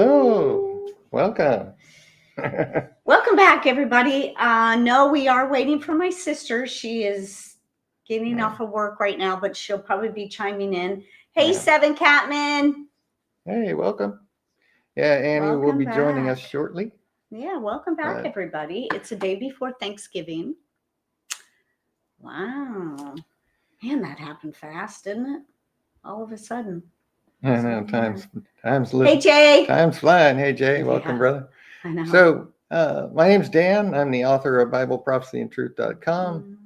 Hello, welcome. Welcome back, everybody. No, we are waiting for my sister. She is getting Yeah. off of work right now, but she'll probably be chiming in. Hey, Yeah. Seven Catman. Hey, welcome. Yeah, Annie will Welcome be joining us back. shortly. Yeah, welcome back, But everybody. It's a day before Thanksgiving. Wow. Man, that happened fast, didn't it? All of a sudden. I know time's Hey, Jay. time's flying. Hey, Jay, welcome, Yeah, brother. I know. So, my name's Dan. I'm the author of BibleProphecyandTruth.com.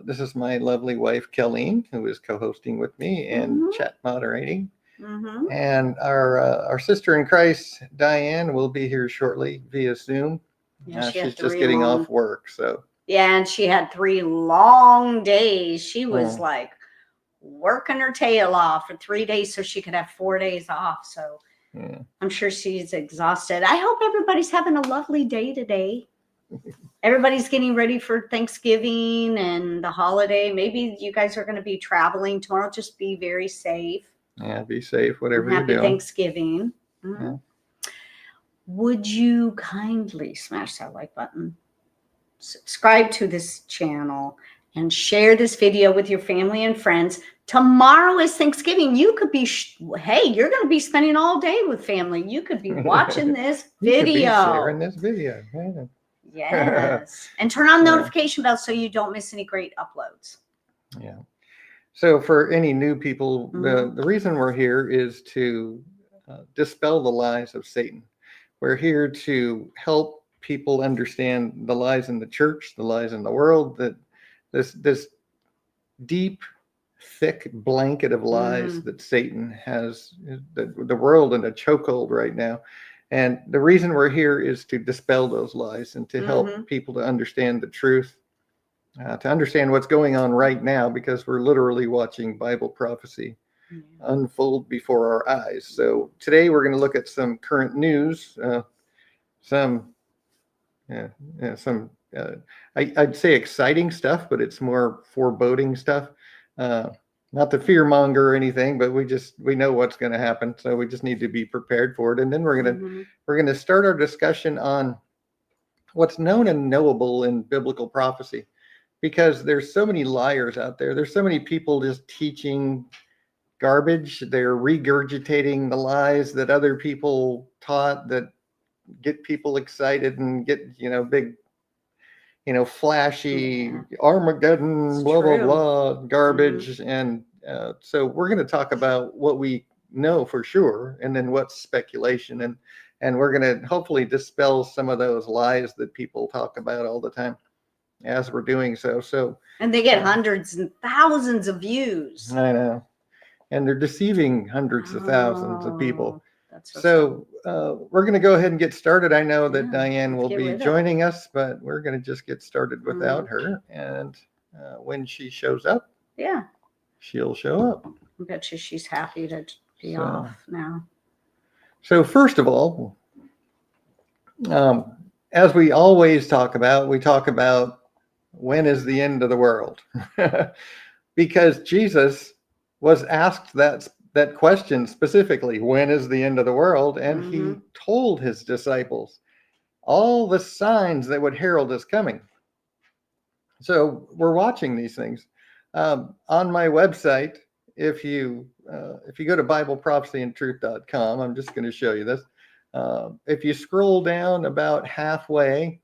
This is my lovely wife, Kelleen, who is co-hosting with me and Mhm. chat moderating. Mm-hmm. And our sister in Christ, Diane, will be here shortly via Zoom. Yeah, she She's had just three getting long. off work, so. Yeah, and she had 3 long days. She was Mm. like working her tail off for 3 days so she could have 4 days off. So Yeah. I'm sure she's exhausted. I hope everybody's having a lovely day today. Everybody's getting ready for Thanksgiving and the holiday. Maybe you guys are going to be traveling tomorrow. Just be very safe. Yeah, be safe, whatever you're Happy doing. Thanksgiving. Yeah. Would you kindly smash that like button? Subscribe to this channel and share this video with your family and friends. Tomorrow is Thanksgiving. You could be, hey, you're going to be spending all day with family. You could be watching this You could be video. sharing this video. Yeah. Yes. And turn on Yeah. notification bells so you don't miss any great uploads. Yeah. So for any new people, Mhm. the reason we're here is to dispel the lies of Satan. We're here to help people understand the lies in the church, the lies in the world, that this deep, thick blanket of lies that Satan has the world in a chokehold right now. And the reason we're here is to dispel those lies and to help people to understand the truth, to understand what's going on right now, because we're literally watching Bible prophecy unfold before our eyes. So today we're going to look at some current news, some I'd say exciting stuff, but it's more foreboding stuff. Not to fear monger or anything, but we know what's going to happen, so we just need to be prepared for it. And then we're gonna start our discussion on what's known and knowable in biblical prophecy, because there's so many liars out there. There's so many people just teaching garbage. They're regurgitating the lies that other people taught that get people excited and get big flashy Armageddon, blah, blah, blah, garbage. And so we're going to talk about what we know for sure, and then what's speculation. And we're going to hopefully dispel some of those lies that people talk about all the time as we're doing so. And they get hundreds and thousands of views. I know. And they're deceiving hundreds of thousands of people. So we're going to go ahead and get started. I know that Diane will be joining us, but we're going to just get started without her. And when she shows up, she'll show up. I bet you she's happy to be off now. So first of all, as we always talk about, we talk about when is the end of the world? Because Jesus was asked that question specifically, when is the end of the world? And he told his disciples all the signs that would herald his coming. So we're watching these things. On my website, if you go to BibleProphecyandTruth.com, I'm just going to show you this. If you scroll down about halfway,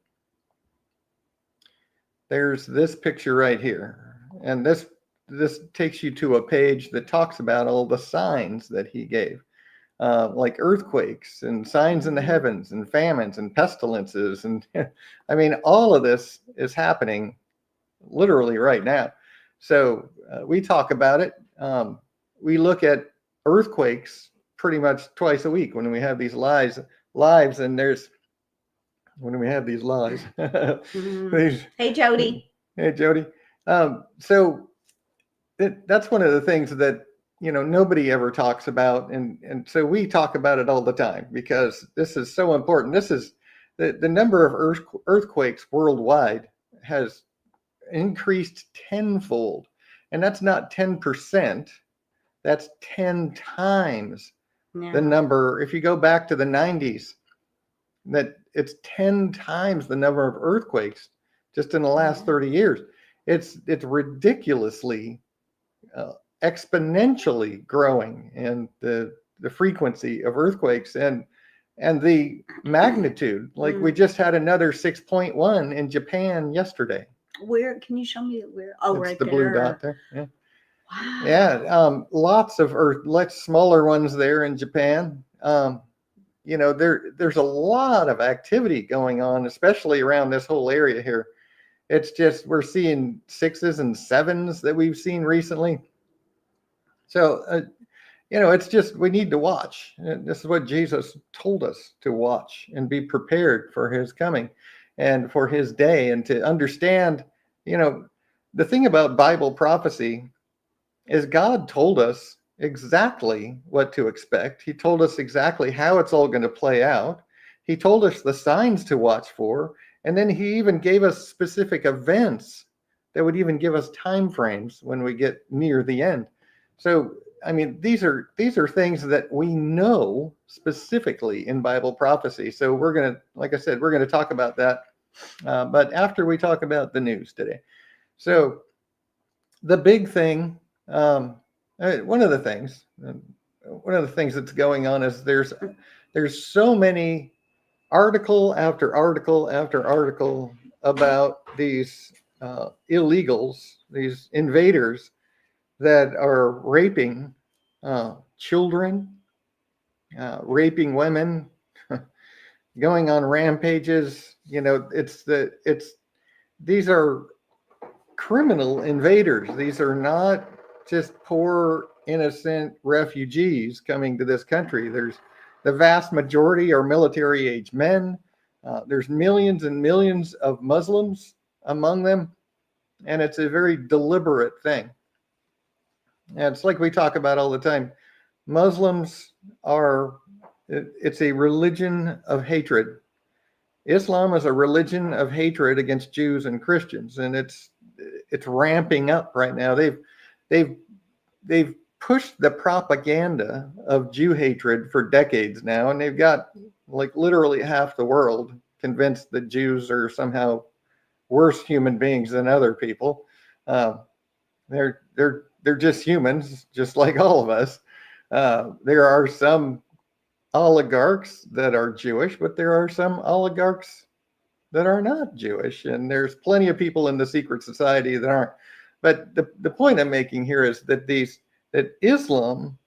there's this picture right here. And this takes you to a page that talks about all the signs that he gave, like earthquakes and signs in the heavens and famines and pestilences. And I mean, all of this is happening literally right now. So we talk about it. We look at earthquakes pretty much twice a week when we have these lives, and there's when we have these lies. Hey, Jody. Hey, Jody. So that's one of the things that nobody ever talks about, and so we talk about it all the time because this is so important. This is the number of earthquakes worldwide has increased tenfold, and that's not 10%. That's 10 times Yeah. the number, if you go back to the 90s, that it's 10 times the number of earthquakes just in the last 30 years. It's ridiculously exponentially growing in the frequency of earthquakes and the magnitude. Like we just had another 6.1 in Japan yesterday. Where can you show me where? Oh, It's right the there. blue dot there. Yeah. Wow. Yeah. Lots of smaller ones there in Japan. You know, there's a lot of activity going on, especially around this whole area here. It's just we're seeing 6s and 7s that we've seen recently. So, you know, it's just we need to watch. This is what Jesus told us to watch and be prepared for his coming and for his day, and to understand, you know, the thing about Bible prophecy is God told us exactly what to expect. He told us exactly how it's all going to play out. He told us the signs to watch for, and then he even gave us specific events that would even give us time frames when we get near the end. So, I mean, these are things that we know specifically in Bible prophecy. So we're going to, like I said, we're going to talk about that, but after we talk about the news today. So the big thing, one of the things that's going on is there's so many article after article after article about these illegals, these invaders that are raping children, raping women, going on rampages. You know, these are criminal invaders. These are not just poor, innocent refugees coming to this country. There's the vast majority are military age men. There's millions and millions of Muslims among them, and it's a very deliberate thing. And it's like we talk about all the time. Muslims it's a religion of hatred. Islam is a religion of hatred against Jews and Christians, and it's ramping up right now. They've pushed the propaganda of Jew hatred for decades now, and they've got like literally half the world convinced that Jews are somehow worse human beings than other people. They're just humans, just like all of us. There are some oligarchs that are Jewish, but there are some oligarchs that are not Jewish, and there's plenty of people in the secret society that aren't. But the point I'm making here is that Islam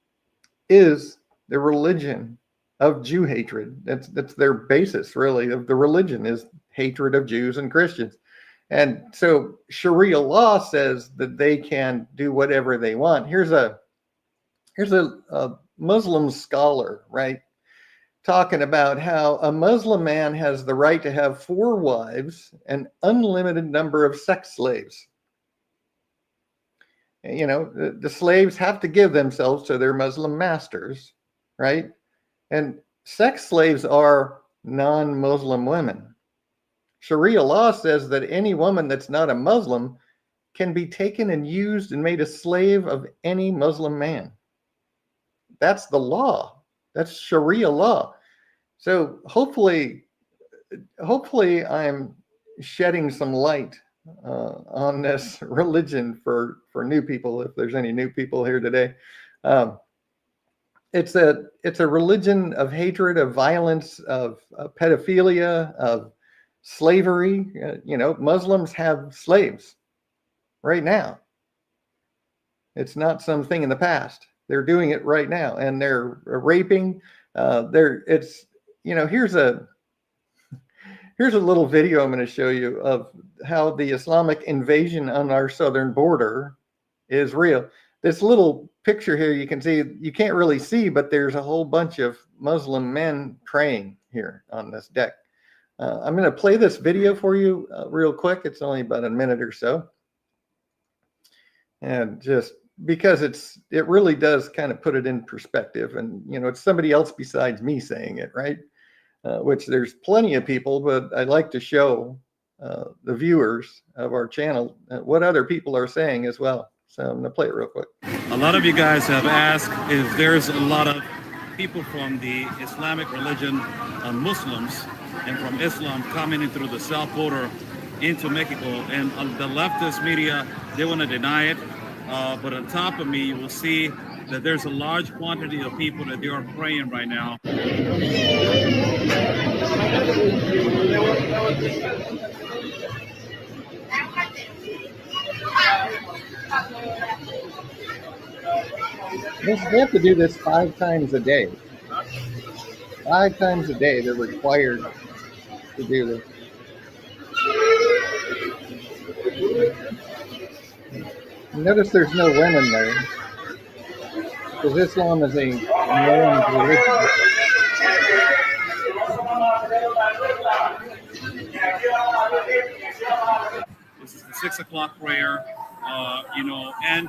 is the religion of Jew hatred. That's their basis, really, of the religion is hatred of Jews and Christians. And so Sharia law says that they can do whatever they want. Here's a Muslim scholar, right, talking about how a Muslim man has the right to have 4 wives and unlimited number of sex slaves. You know, the slaves have to give themselves to their Muslim masters, right? And sex slaves are non-Muslim women. Sharia law says that any woman that's not a Muslim can be taken and used and made a slave of any Muslim man. That's the law. That's Sharia law. So hopefully I'm shedding some light on this religion for new people, if there's any new people here today. It's a religion of hatred, of violence, of pedophilia, of slavery. You know, Muslims have slaves right now. It's not something in the past. They're doing it right now, and they're raping. Here's a little video I'm going to show you of how the Islamic invasion on our southern border is real. This little picture here, you can see, you can't really see, but there's a whole bunch of Muslim men praying here on this deck. I'm going to play this video for you real quick. It's only about a minute or so. And just because it really does kind of put it in perspective. And, you know, it's somebody else besides me saying it, right? Which there's plenty of people, but I like to show the viewers of our channel what other people are saying as well. So I'm going to play it real quick. A lot of you guys have asked if there's a lot of people from the Islamic religion, Muslims, and from Islam coming in through the south border into Mexico. And the leftist media, they want to deny it. But on top of me, you will see that there's a large quantity of people that they are praying right now. They have to do this 5 times a day. 5 times a day, they're required to do this. Notice there's no women there, because Islam is a man's religion. This is the 6 o'clock prayer, and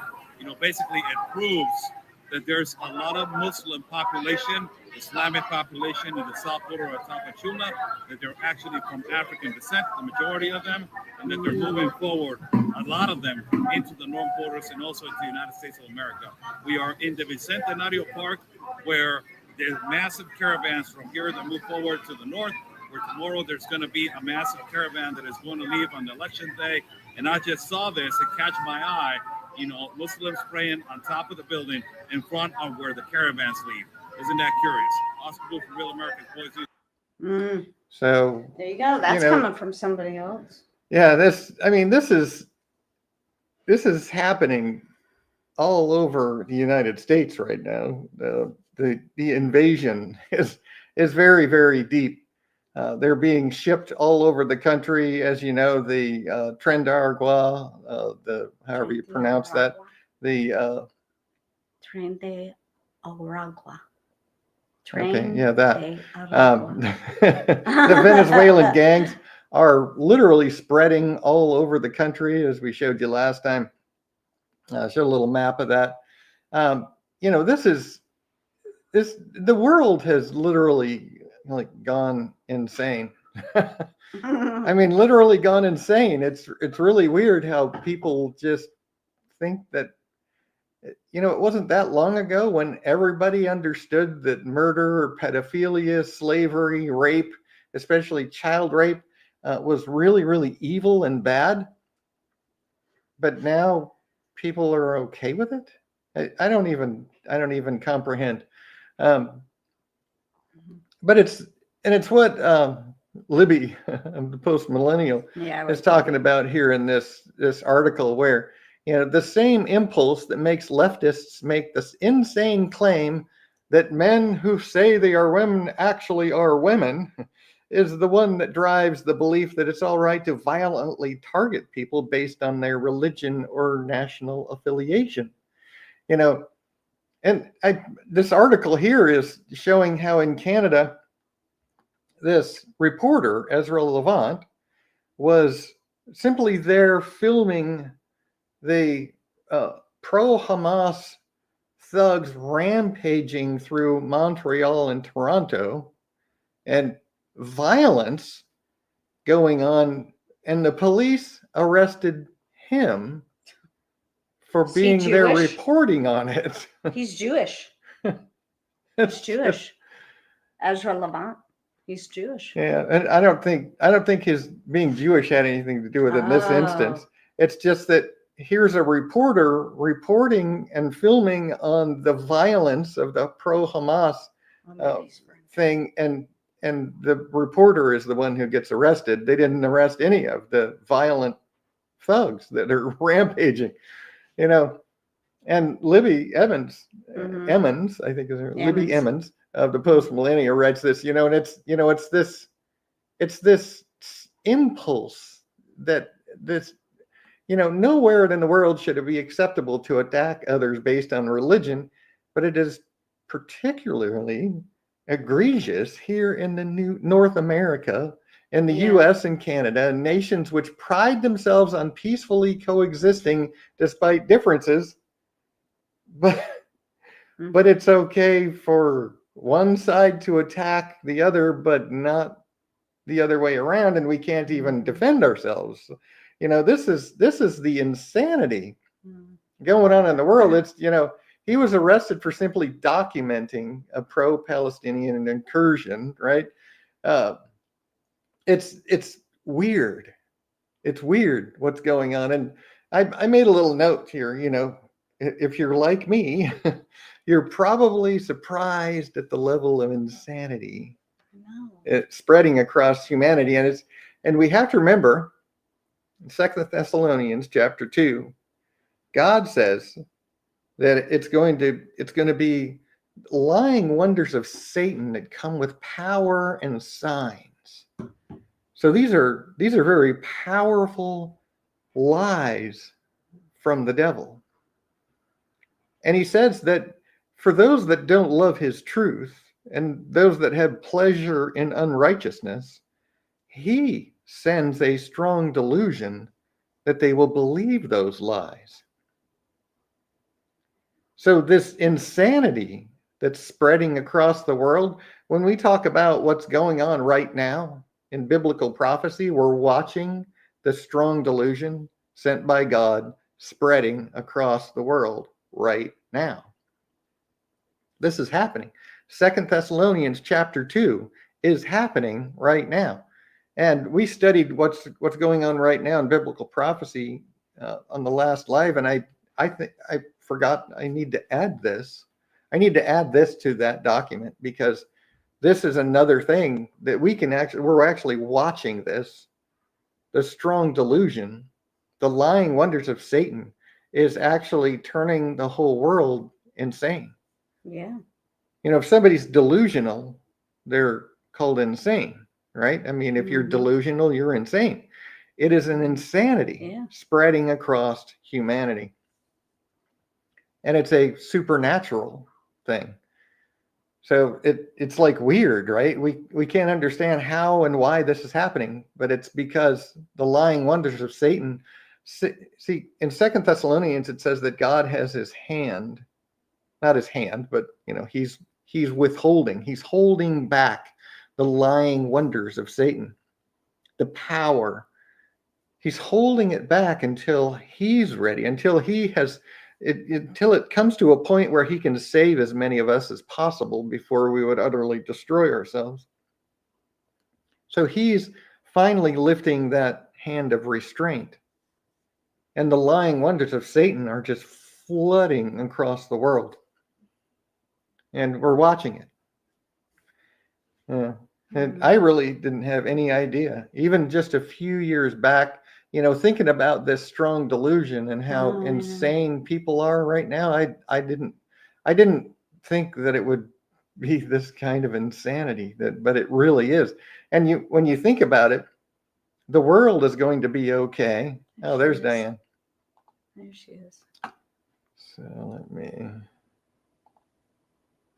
basically it proves that there's a lot of Muslim population, Islamic population in the south border of Tapachula, that they're actually from African descent, the majority of them, and that they're moving forward, a lot of them, into the north borders and also into the United States of America. We are in the Bicentenario Park, where there's massive caravans from here that move forward to the north, where tomorrow there's going to be a massive caravan that is going to leave on the election day. And I just saw this, it catch my eye, Muslims praying on top of the building in front of where the caravans leave. Isn't that curious? Oscar Blue from Real Americans, boys. So there you go. That's coming from somebody else. Yeah, this is happening all over the United States right now. The invasion is very, very deep. They're being shipped all over the country, as you know. The Tren de Aragua, however you pronounce that, the Tren de Aragua. Okay, yeah, that. The Venezuelan gangs are literally spreading all over the country, as we showed you last time. Showed a little map of that. The world has literally gone insane. I mean, literally gone insane. It's really weird how people just think that, it wasn't that long ago when everybody understood that murder or pedophilia, slavery, rape, especially child rape, was really, really evil and bad. But now people are okay with it. I don't even comprehend. But it's what Libby, the post-millennial, is talking about here in this article, where the same impulse that makes leftists make this insane claim that men who say they are women actually are women is the one that drives the belief that it's all right to violently target people based on their religion or national affiliation. And this article here is showing how in Canada, this reporter, Ezra Levant, was simply there filming the pro-Hamas thugs rampaging through Montreal and Toronto, and violence going on, and the police arrested him for being there reporting on it. He's Jewish. He's Jewish. Ezra Levant. He's Jewish. Yeah, and I don't think his being Jewish had anything to do with it in this instance. It's just that here's a reporter reporting and filming on the violence of the pro-Hamas thing, and the reporter is the one who gets arrested. They didn't arrest any of the violent thugs that are rampaging, And Libby Emmons, I think is her, Libby Emmons of the Post-Millennial writes this, and it's this impulse that this, nowhere in the world should it be acceptable to attack others based on religion, but it is particularly egregious here in the new North America, in the US and Canada, nations which pride themselves on peacefully coexisting despite differences. But it's okay for one side to attack the other, but not the other way around, and we can't even defend ourselves. This is the insanity going on in the world. It's he was arrested for simply documenting a pro-Palestinian incursion, right? It's weird. It's weird what's going on. And I made a little note here, if you're like me, you're probably surprised at the level of insanity spreading across humanity. And we have to remember, in 2 Thessalonians chapter 2, God says that it's going to be lying wonders of Satan that come with power and signs. So these are very powerful lies from the devil. And he says that for those that don't love his truth and those that have pleasure in unrighteousness, he sends a strong delusion that they will believe those lies. So this insanity that's spreading across the world, when we talk about what's going on right now in biblical prophecy, we're watching the strong delusion sent by God spreading across the world right now. This is happening. 2 Thessalonians chapter 2 is happening right now. And we studied what's going on right now in biblical prophecy on the last live, and I think I forgot I need to add this. I need to add this to that document, because this is another thing that we're actually watching this. The strong delusion, the lying wonders of Satan is actually turning the whole world insane. Yeah. If somebody's delusional, they're called insane, right? I mean, if you're delusional, you're insane. It is an insanity spreading across humanity. And it's a supernatural thing. So it's like weird, right? We can't understand how and why this is happening, but it's because the lying wonders of Satan. See, in 2 Thessalonians, it says that God has his hand, not his hand, but he's withholding, he's holding back the lying wonders of Satan, the power. He's holding it back until he's ready, until until it comes to a point where he can save as many of us as possible before we would utterly destroy ourselves. So he's finally lifting that hand of restraint. And the lying wonders of Satan are just flooding across the world. And we're watching it. Yeah. And I really didn't have any idea, even just a few years back, thinking about this strong delusion and how insane people are right now. I didn't think that it would be this kind of insanity, but it really is. And when you think about it, the world is going to be okay. Oh, there's Diane. There she is. So let me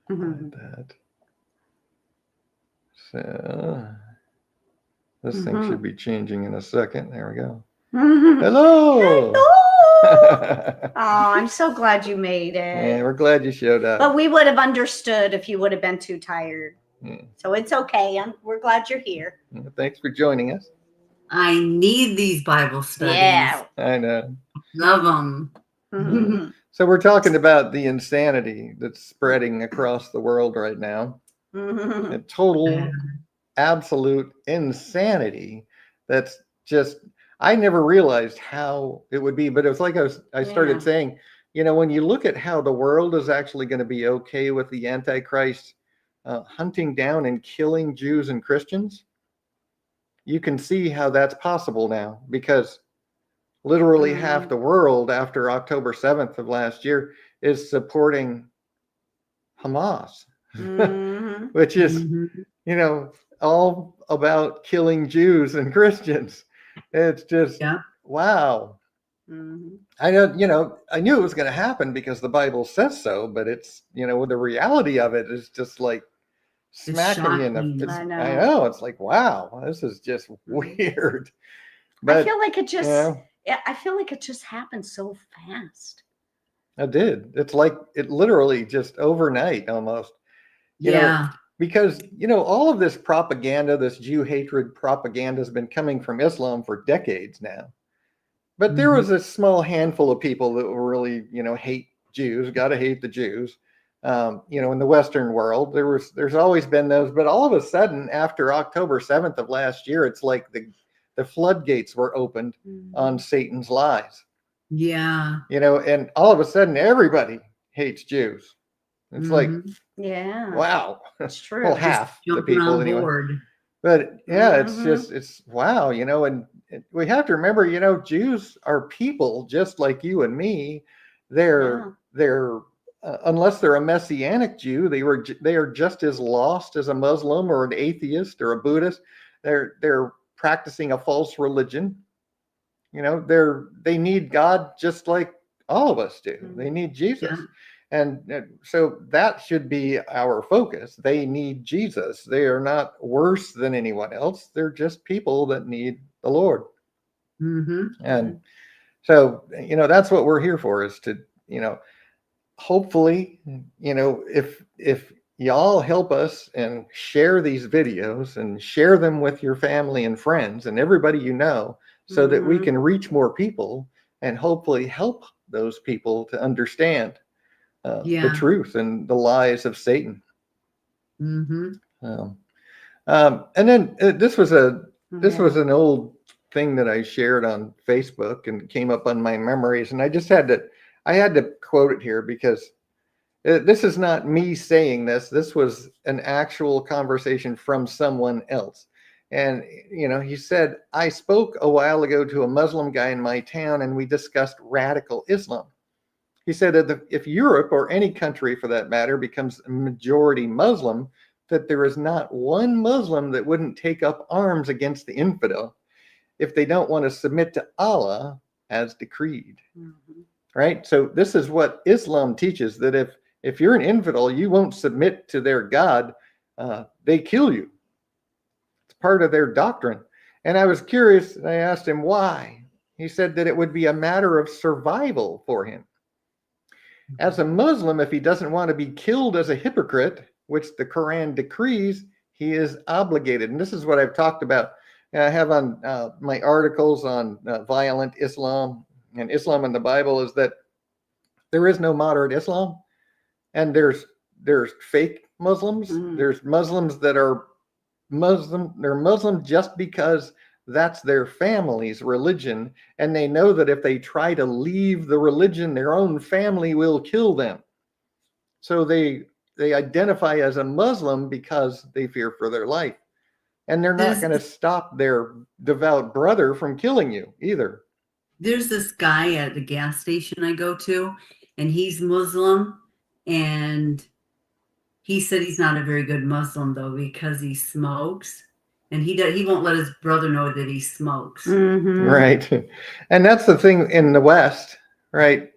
add that. So this thing should be changing in a second. There we go. Hello. Oh, I'm so glad you made it. Yeah, we're glad you showed up. But we would have understood if you would have been too tired. Yeah. So it's okay. We're glad you're here. Thanks for joining us. I need these Bible studies. Yeah. I know. Love them. So we're talking about the insanity that's spreading across the world right now. A total, absolute insanity that's just, I never realized how it would be, but it was like I started saying, when you look at how the world is actually going to be okay with the Antichrist hunting down and killing Jews and Christians, you can see how that's possible now, because literally half the world after October 7th of last year is supporting Hamas, which is, all about killing Jews and Christians. It's just, wow. I know, I knew it was going to happen because the Bible says so, but it's, the reality of it is just like smacking you in the, I know, it's like, wow, this is just weird. But I feel like it just, I feel like it just happened so fast. It did. It's like it literally just overnight almost. You know, because, all of this propaganda, this Jew hatred propaganda has been coming from Islam for decades now. But there was a small handful of people that really, hate Jews, got to hate the Jews. In the Western world, there's always been those, but all of a sudden, after October 7th of last year, it's like the floodgates were opened on Satan's lies. Yeah. And all of a sudden, everybody hates Jews. It's like, yeah, wow, it's true. well, half the Jumping people on anyway. board. But yeah, it's wow, and we have to remember, Jews are people just like you and me. They're unless they're a Messianic Jew, they are just as lost as a Muslim or an atheist or a Buddhist. They're practicing a false religion. They need God just like all of us do. They need Jesus. Yeah. And so that should be our focus. They need Jesus. They are not worse than anyone else. They're just people that need the Lord. And so, that's what we're here for, is to, hopefully, if y'all help us and share these videos and share them with your family and friends and everybody so that we can reach more people and hopefully help those people to understand the truth and the lies of Satan. And then this was an old thing that I shared on Facebook and it came up on my memories, and I had to quote it here because this is not me saying this. This was an actual conversation from someone else. And, he said, I spoke a while ago to a Muslim guy in my town and we discussed radical Islam. He said that if Europe, or any country for that matter, becomes a majority Muslim, that there is not one Muslim that wouldn't take up arms against the infidel if they don't want to submit to Allah as decreed. Right? So this is what Islam teaches, that if you're an infidel, you won't submit to their God, they kill you. It's part of their doctrine. And I was curious, and I asked him why. He said that it would be a matter of survival for him. As a Muslim, if he doesn't want to be killed as a hypocrite, which the Quran decrees, he is obligated. And this is what I've talked about. I have on my articles on violent Islam and Islam in the Bible, is that there is no moderate Islam, and there's fake Muslims. There's Muslims that are Muslim. They're Muslim just because that's their family's religion, and they know that if they try to leave the religion, their own family will kill them. So they identify as a Muslim because they fear for their life, and they're not going to stop their devout brother from killing you either. There's this guy at the gas station I go to, and he's Muslim, and he said he's not a very good Muslim though because he smokes. And he won't let his brother know that he smokes. Right. And that's the thing in the West, right?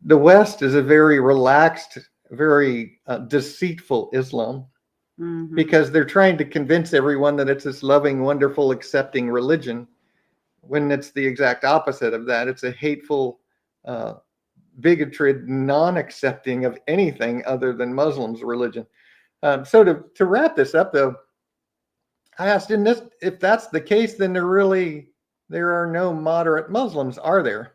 The West is a very relaxed, very deceitful Islam, because they're trying to convince everyone that it's this loving, wonderful, accepting religion, when it's the exact opposite of that. It's a hateful, bigoted, non-accepting of anything other than Muslims' religion. So to wrap this up, though, I asked him this: if that's the case, then there are no moderate Muslims, are there?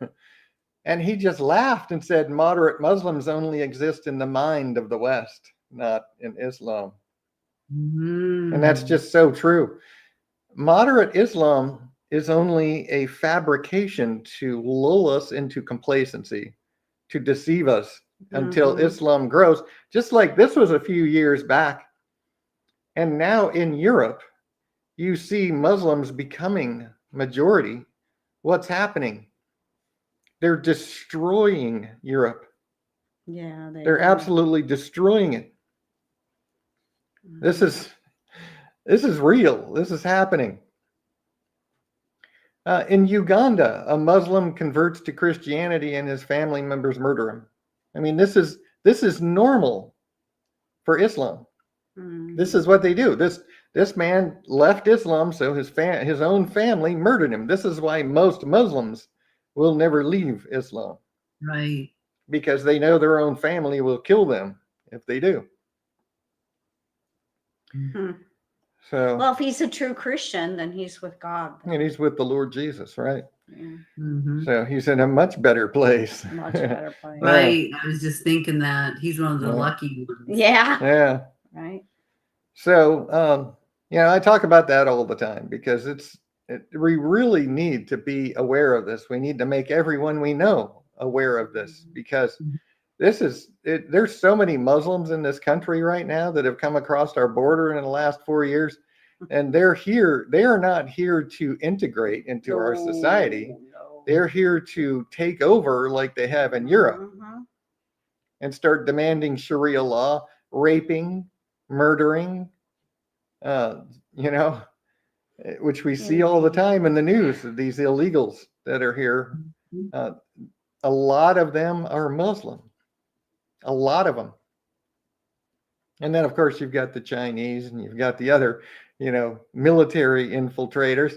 And he just laughed and said, moderate Muslims only exist in the mind of the West, not in Islam. And that's just so true. Moderate Islam is only a fabrication to lull us into complacency, to deceive us until Islam grows. Just like this was a few years back. And now in Europe, you see Muslims becoming majority. What's happening? They're destroying Europe. Yeah, they're absolutely destroying it. This is real. This is happening. In Uganda, a Muslim converts to Christianity and his family members murder him. I mean, this is normal for Islam. This is what they do. This man left Islam, so his own family murdered him. This is why most Muslims will never leave Islam. Right. Because they know their own family will kill them if they do. So, well, if he's a true Christian, then he's with God. And he's with the Lord Jesus, right? Yeah, Mhm. So he's in a much better place. much better place. Yeah. Right. I was just thinking that he's one of the Yeah. lucky ones. Yeah. Yeah. Right. So, I talk about that all the time because we really need to be aware of this. We need to make everyone we know aware of this because there's so many Muslims in this country right now that have come across our border in the last 4 years, and they are not here to integrate into our society. No. They're here to take over like they have in Europe Mhm. and start demanding Sharia law, raping, murdering, uh, you know, which we see all the time in the news, these illegals that are here. Uh, a lot of them are Muslim, a lot of them. And then, of course, you've got the Chinese and you've got the other, military infiltrators.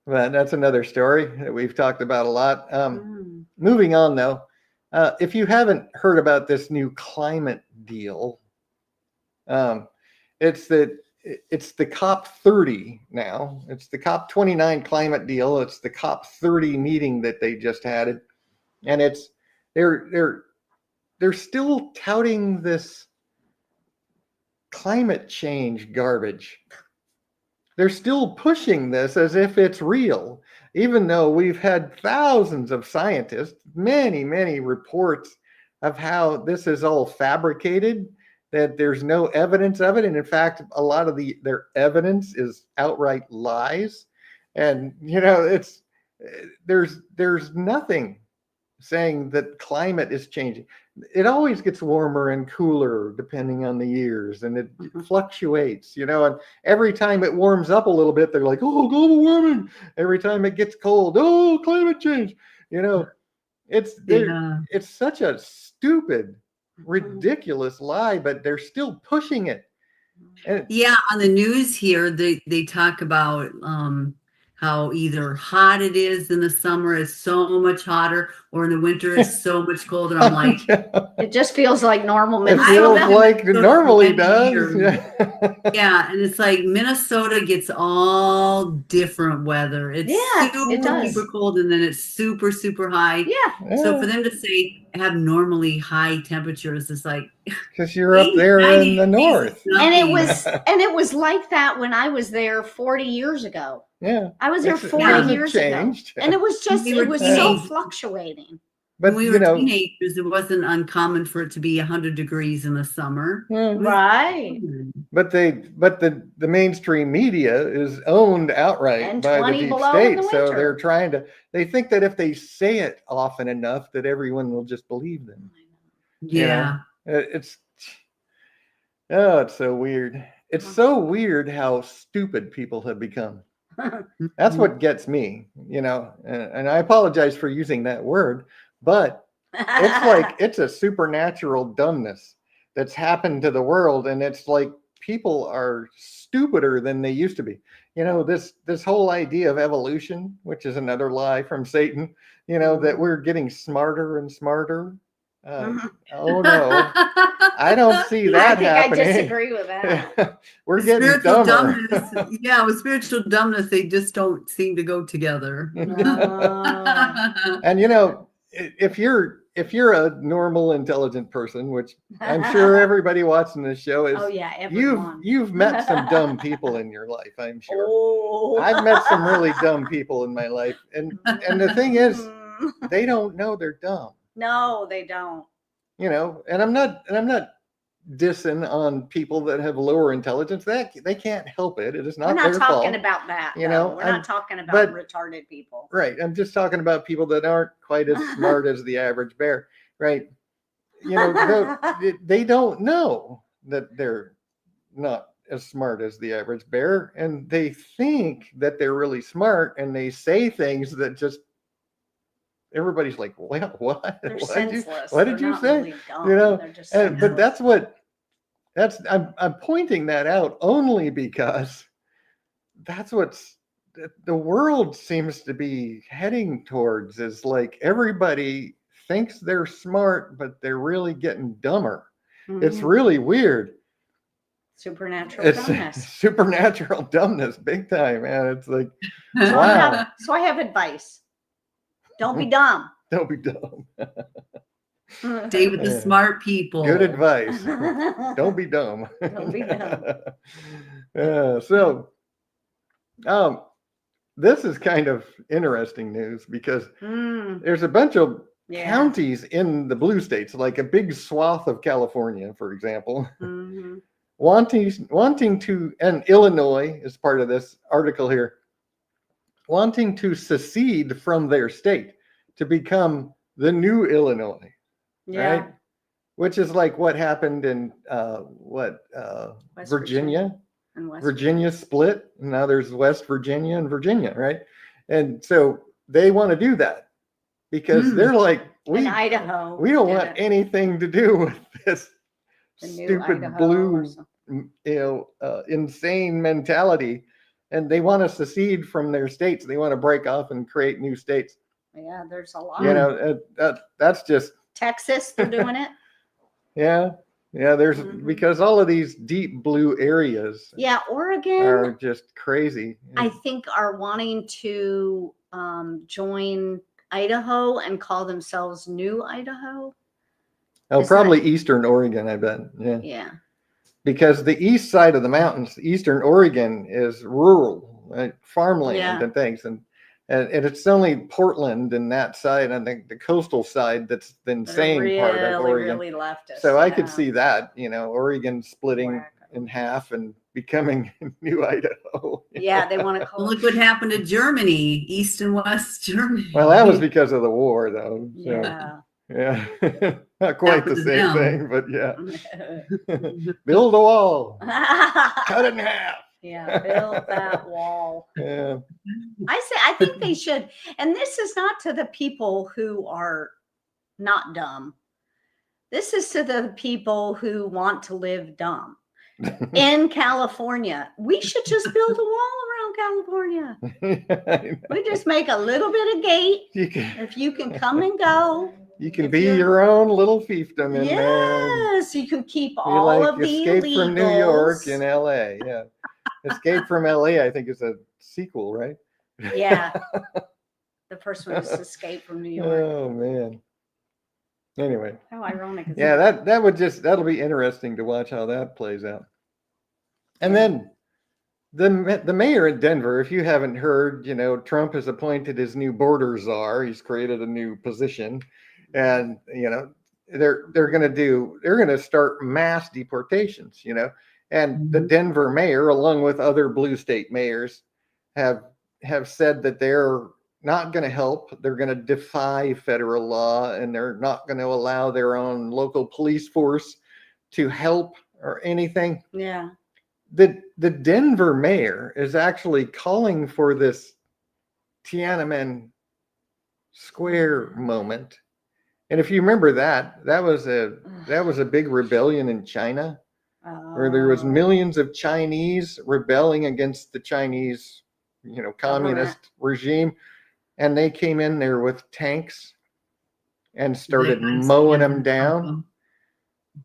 But that's another story that we've talked about a lot. Moving on, though, if you haven't heard about this new climate deal, it's the COP30 now. It's the COP29 climate deal. It's the COP30 meeting that they just had, and they're still touting this climate change garbage. They're still pushing this as if it's real, even though we've had thousands of scientists, many reports of how this is all fabricated, that there's no evidence of it. And in fact, a lot of their evidence is outright lies. And, there's nothing saying that climate is changing. It always gets warmer and cooler depending on the years, and it fluctuates, and every time it warms up a little bit, they're like, oh, global warming. Every time it gets cold, oh, climate change. It's such a stupid, ridiculous lie, but they're still pushing it. And yeah, on the news here, they talk about how either hot it is in the summer, it's so much hotter, or in the winter it's so much colder. I'm like, it just feels like normal it Minnesota. feels like it normally does. Yeah, and it's like Minnesota gets all different weather. It's it does. super cold, and then it's super high. Yeah. So for them to say have normally high temperatures, it's like because you're up there in the north. And it was like that when I was there 40 years ago. Yeah. I was there 40 years ago. And it was so fluctuating. But when we were teenagers, it wasn't uncommon for it to be 100 degrees in the summer. Right. But the mainstream media is owned outright by the deep state. So they think that if they say it often enough that everyone will just believe them. Yeah. It's so weird. It's so weird how stupid people have become. That's what gets me, and I apologize for using that word, but it's like it's a supernatural dumbness that's happened to the world, and it's like people are stupider than they used to be. This whole idea of evolution, which is another lie from Satan, that we're getting smarter and smarter. Oh no, I don't see that happening. I disagree with that. We're getting dumber. Dumbness, with spiritual dumbness, they just don't seem to go together. And if you're a normal, intelligent person, which I'm sure everybody watching this show is, everyone. You've met some dumb people in your life, I'm sure. Oh. I've met some really dumb people in my life, and the thing is, they don't know they're dumb. No, they don't. And I'm not dissing on people that have lower intelligence. That they can't help it. It is not their fault. We're not talking about that. We're not talking about retarded people. Right. I'm just talking about people that aren't quite as smart as the average bear. Right. They don't know that they're not as smart as the average bear, and they think that they're really smart, and they say things that just everybody's like, well, what? They're senseless. What did you say? Really dumb. But I'm pointing that out only because that's the world seems to be heading towards, is like everybody thinks they're smart, but they're really getting dumber. It's really weird. Supernatural dumbness. Supernatural dumbness, big time, man. It's like, wow. So I have advice. Don't be dumb. Don't be dumb. Stay with the Yeah. smart people. Good advice. Don't be dumb. Don't be dumb. So, this is kind of interesting news because there's a bunch of Yeah. counties in the blue states, like a big swath of California, for example, Mhm. wanting to, and Illinois is part of this article here, wanting to secede from their state to become the new Illinois, Yeah. right? Which is like what happened in West Virginia. And West Virginia split. Now there's West Virginia and Virginia, right? And so they want to do that because they're like, And Idaho. we don't did want it. anything to do with this The new stupid Idaho or blue, something. insane mentality. And they want to secede from their states. They want to break off and create new states. Yeah, there's a lot. You know, that's just, Texas, they're doing it. yeah. There's Mhm. because all of these deep blue areas Yeah, Oregon, are just crazy. I think, are wanting to join Idaho and call themselves New Idaho. Oh, Isn't probably it- Eastern Oregon, I bet. Yeah. Yeah. Because the east side of the mountains, Eastern Oregon, is rural, right? Farmland Yeah. and things. And it's only Portland and that side, and the coastal side that's the They're insane part of Oregon. really leftist. So I could yeah. see that, Oregon splitting Wacko. in half and becoming New Idaho. Yeah, they want to call Well, it. look what happened to Germany, East and West Germany. Well, that was because of the war, though. So, Yeah. yeah. Not quite the was same them. thing, but yeah. Build a wall, cut it in half. Yeah, build that wall. Yeah. I think they should. And this is not to the people who are not dumb. This is to the people who want to live dumb. In California, we should just build a wall around California. We just make a little bit of gate. You can, If you can come and go. you can If be you're- your own little fiefdom in there. Yes, you can keep Be all like of the Escape illegals. from New York in LA. Yeah. Escape from LA, I think, is a sequel, right? Yeah. The first one is Escape from New York. Oh man. Anyway, How ironic is yeah, that? that'll be interesting to watch how that plays out. And then the mayor in Denver, if you haven't heard, Trump has appointed his new border czar. He's created a new position, and they're going to start mass deportations. And the Denver mayor, along with other blue state mayors, have said that they're not going to help. They're going to defy federal law, and they're not going to allow their own local police force to help or anything. Yeah. The Denver mayor is actually calling for this Tiananmen Square moment. And if you remember that was a big rebellion in China, where there was Oh. millions of Chinese rebelling against the Chinese, communist regime. And they came in there with tanks and started mowing them down.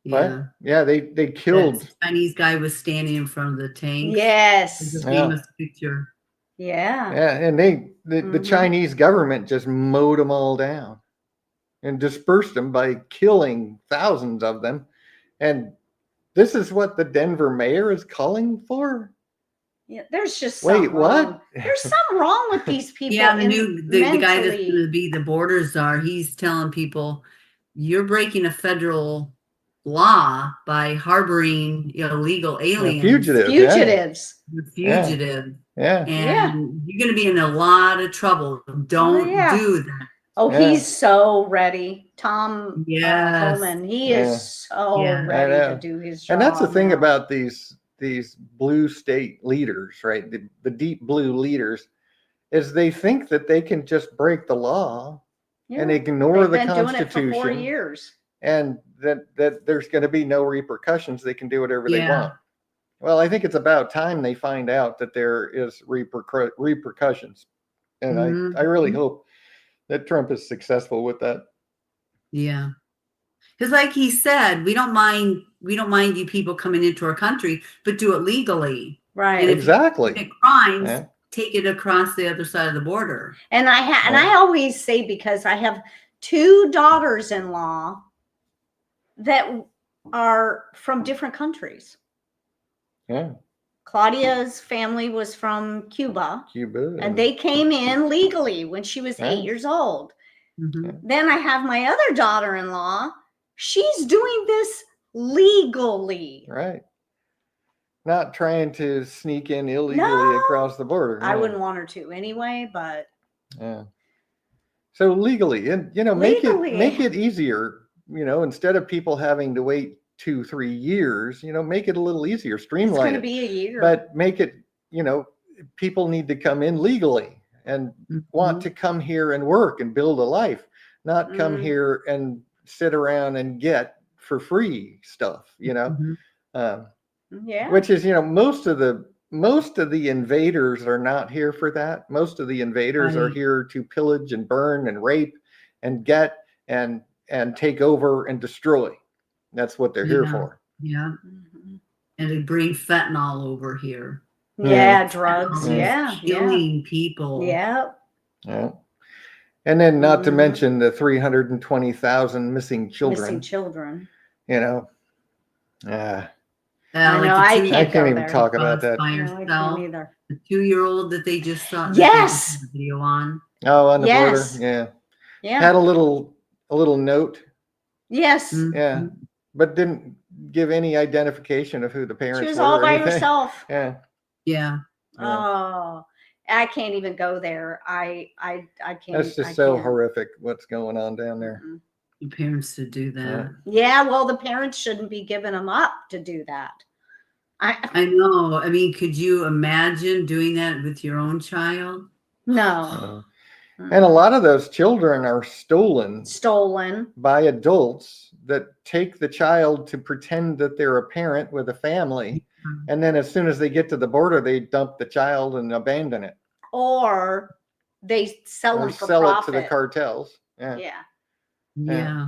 Yeah. Yeah, they killed. That Chinese guy was standing in front of the tank. Yes. It's a Yeah. famous picture. Yeah. Yeah, and the Mhm. Chinese government just mowed them all down and dispersed them by killing thousands of them. And this is what the Denver mayor is calling for? Yeah. There's just Wait, something what? wrong. There's something wrong with these people. Yeah, the guy that's mentally. going to be the border czar, he's telling people, you're breaking a federal law by harboring illegal aliens. Fugitives. Fugitives. Fugitive. Yeah. And you're going to be in a lot of trouble. Don't yeah. do that. Oh, Yeah. he's so ready. Tom Yes. Coleman, he Yeah. is so Yeah. ready I to know. do his job. And that's the thing now. about these blue state leaders, right? The deep blue leaders, is they think that they can just break the law Yeah. and ignore They've the been Constitution. doing it for 4 years. And that there's going to be no repercussions. They can do whatever they Yeah. want. Well, I think it's about time they find out that there is repercussions. And Mhm. I really hope that Trump is successful with that. Yeah. Because like he said, we don't mind you people coming into our country, but do it legally. Right. And if Exactly. you commit crimes, Yeah. take it across the other side of the border. And I always say, because I have 2 daughters-in-law that are from different countries. Yeah. Claudia's family was from Cuba, Cuba. and they came in legally when she was 8 years old. Mhm. Then I have my other daughter-in-law. She's doing this legally. Right. Not trying to sneak in illegally No. across the border. I yeah. wouldn't want her to anyway, but Yeah. So legally, and make it easier. Instead of people having to wait 2-3 years, make it a little easier, it's streamline going to it. be a year. But make it, people need to come in legally and want to come here and work and build a life, not come here and sit around and get for free stuff. Yeah. Which is, most of the invaders are not here for that. Most of the invaders are Right. here to pillage and burn and rape and get and take over and destroy. That's what they're here Yeah. for. Yeah. Mhm. And they bring fentanyl over here. Yeah, drugs. Fentanyl is Yeah. killing people. Yeah. Yeah. And then not to Mhm. mention the 320,000 missing children. Missing children. Yeah. I know, I can't go even there. talk about that. By No, I herself. can't either. The 2-year-old that they just saw. Yes. The video on. Oh, on the Yes. border. Yeah. Yeah. Had a little note. Yes. Mhm. Yeah. But didn't give any identification of who the parents were. She was all or by anything. herself. Yeah. Yeah. Oh, I can't even go there. I can't. That's just I so can't. horrific what's going on down there. Mm-mm. The parents to do that. Yeah, well, the parents shouldn't be giving them up to do that. I know. I mean, could you imagine doing that with your own child? No. And a lot of those children are stolen Stolen. by adults that take the child to pretend that they're a parent with a family. And then as soon as they get to the border, they dump the child and abandon it. Or they sell Or them for sell profit. it to the cartels. Yeah. Yeah. Yeah.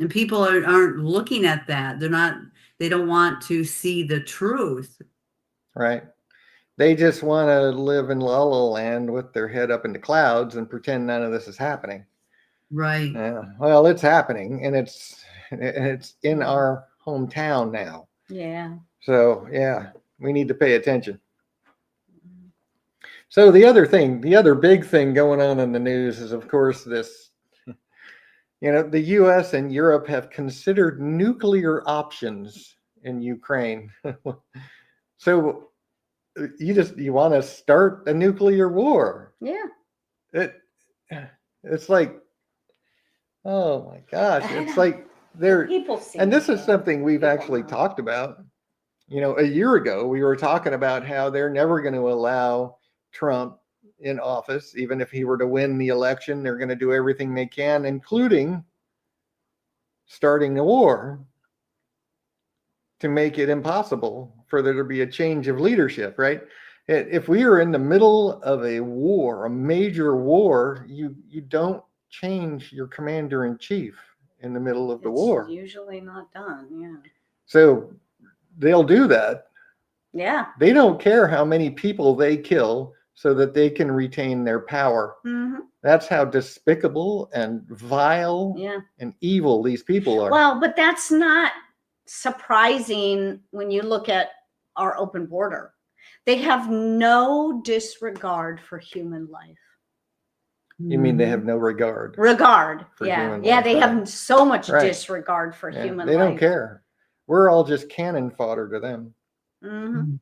And people aren't looking at that. They don't want to see the truth. Right. They just want to live in La La Land with their head up in the clouds and pretend none of this is happening. Right. Yeah. Well, it's happening, and it's in our hometown now. Yeah. So yeah, we need to pay attention. So the other big thing going on in the news is, of course, this. The U.S. and Europe have considered nuclear options in Ukraine. So you want to start a nuclear war? Yeah. It's like, oh my gosh, it's like they're. People see. And this is it. something we've People actually know. talked about. A year ago, we were talking about how they're never going to allow Trump in office. Even if he were to win the election, they're going to do everything they can, including starting a war, to make it impossible for there to be a change of leadership, right? If we are in the middle of a war, a major war, you don't change your commander in chief in the middle of the war. Usually not done. Yeah. So they'll do that. Yeah. They don't care how many people they kill so that they can retain their power. Mm-hmm. That's how despicable and vile and evil these people are. Well, but that's not surprising when you look at our open border. They have no disregard for human life. You mean they have no regard? Regard. For Yeah. human Yeah. life, They right. have so much Right. disregard for human life. They don't care. We're all just cannon fodder to them. Mm-hmm.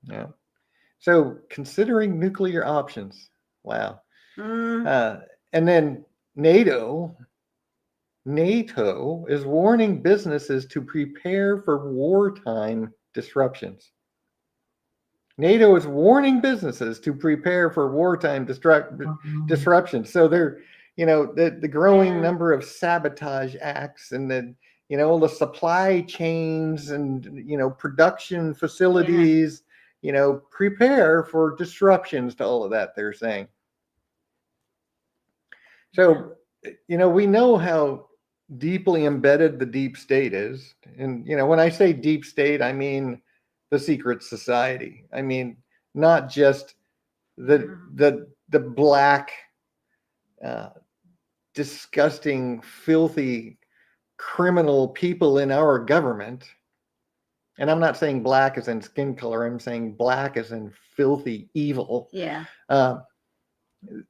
Yeah. So considering nuclear options. Wow. Mm-hmm. And then NATO is warning businesses to prepare for wartime disruptions. NATO is warning businesses to prepare for wartime disruptions. So they're, the growing number of sabotage acts and the supply chains and, production facilities, prepare for disruptions to all of that, they're saying. So, we know how deeply embedded the deep state is. And, when I say deep state, I mean the secret society. I mean, not just the black, disgusting, filthy, criminal people in our government. And I'm not saying black as in skin color. I'm saying black as in filthy evil. Yeah.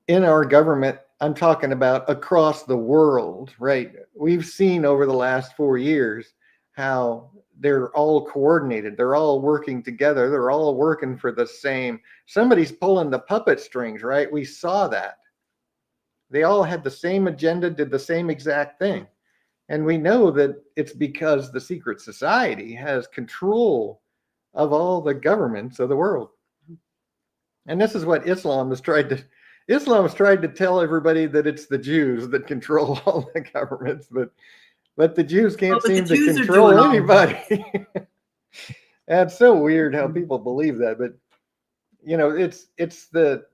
In our government, I'm talking about across the world, right? We've seen over the last 4 years how they're all coordinated. They're all working together. They're all working for the same. Somebody's pulling the puppet strings, right? We saw that. They all had the same agenda, did the same exact thing. And we know that it's because the secret society has control of all the governments of the world. And this is what Islam has tried to tell everybody, that it's the Jews that control all the governments, but the Jews can't But the seem to Jews are control doing all anybody. That's so weird how people believe that. But you know,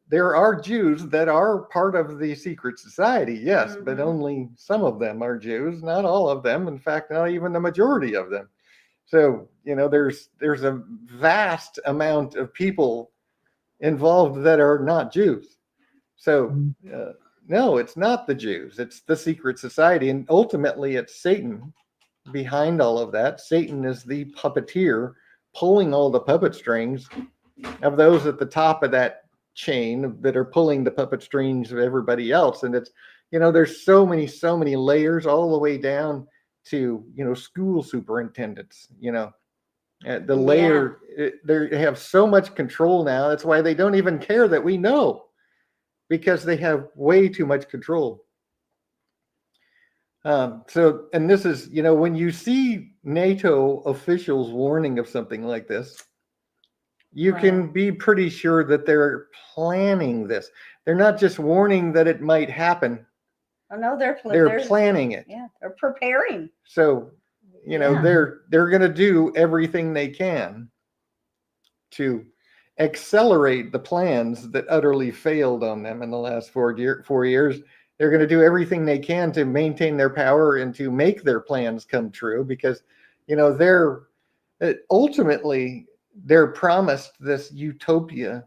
there are Jews that are part of the secret society, yes, but only some of them are Jews, not all of them. In fact, not even the majority of them. So, you know, there's a vast amount of people involved that are not Jews. So, no, it's not the Jews. It's the secret society. And ultimately, it's Satan behind all of that. Satan is the puppeteer pulling all the puppet strings of those at the top of that chain that are pulling the puppet strings of everybody else. And it's, you know, there's so many layers all the way down to, you know, school superintendents, you know, the layer, they have so much control now. That's why they don't even care that we know, because they have way too much control. So, and this is, you know, when you see NATO officials warning of something like this, you can be pretty sure that they're planning this. They're not just warning that it might happen. Oh, no, they're planning it. Yeah, they're preparing. So, you know, they're going to do everything they can to accelerate the plans that utterly failed on them in the last 4 years. They're going to do everything they can to maintain their power and to make their plans come true, because, you know, ultimately they're promised this utopia.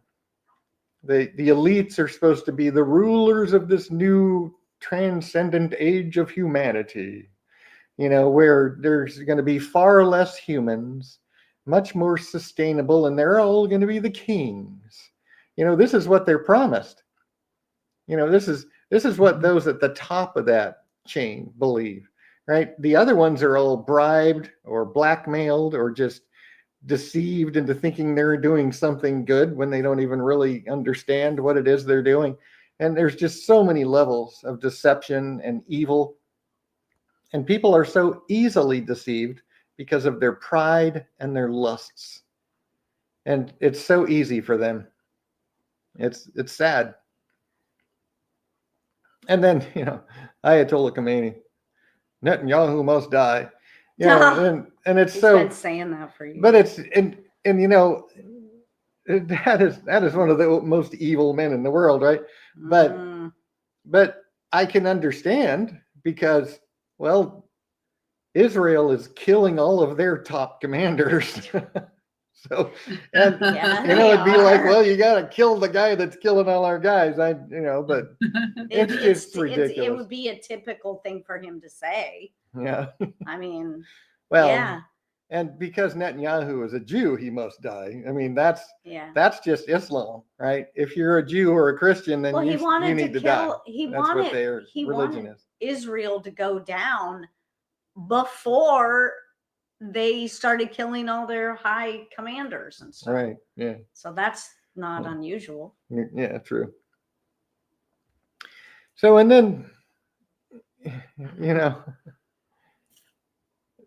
The elites are supposed to be the rulers of this new transcendent age of humanity, you know, where there's going to be far less humans, much more sustainable, and they're all going to be the kings. You know, this is what they're promised. You know, this is what those at the top of that chain believe, right? The other ones are all bribed or blackmailed or just deceived into thinking they're doing something good when they don't even really understand what it is they're doing. And there's just so many levels of deception and evil. And people are so easily deceived because of their pride and their lusts. And it's so easy for them. It's sad. And then, you know, Ayatollah Khomeini, Netanyahu must die. You know, and it's He's so been saying that for years. But it's and you know, that is one of the most evil men in the world, right? But I can understand, because, well, Israel is killing all of their top commanders. So, and you know, it'd be like, well, you got to kill the guy that's killing all our guys. But it's just ridiculous. It would be a typical thing for him to say. Yeah. I mean, well, yeah. And because Netanyahu is a Jew, he must die. I mean, that's just Islam, right? If you're a Jew or a Christian, then you need to die. That's what their religion is. Israel to go down before they started killing all their high commanders and stuff. Right. Yeah. So that's not unusual. Yeah, true. So, and then, you know,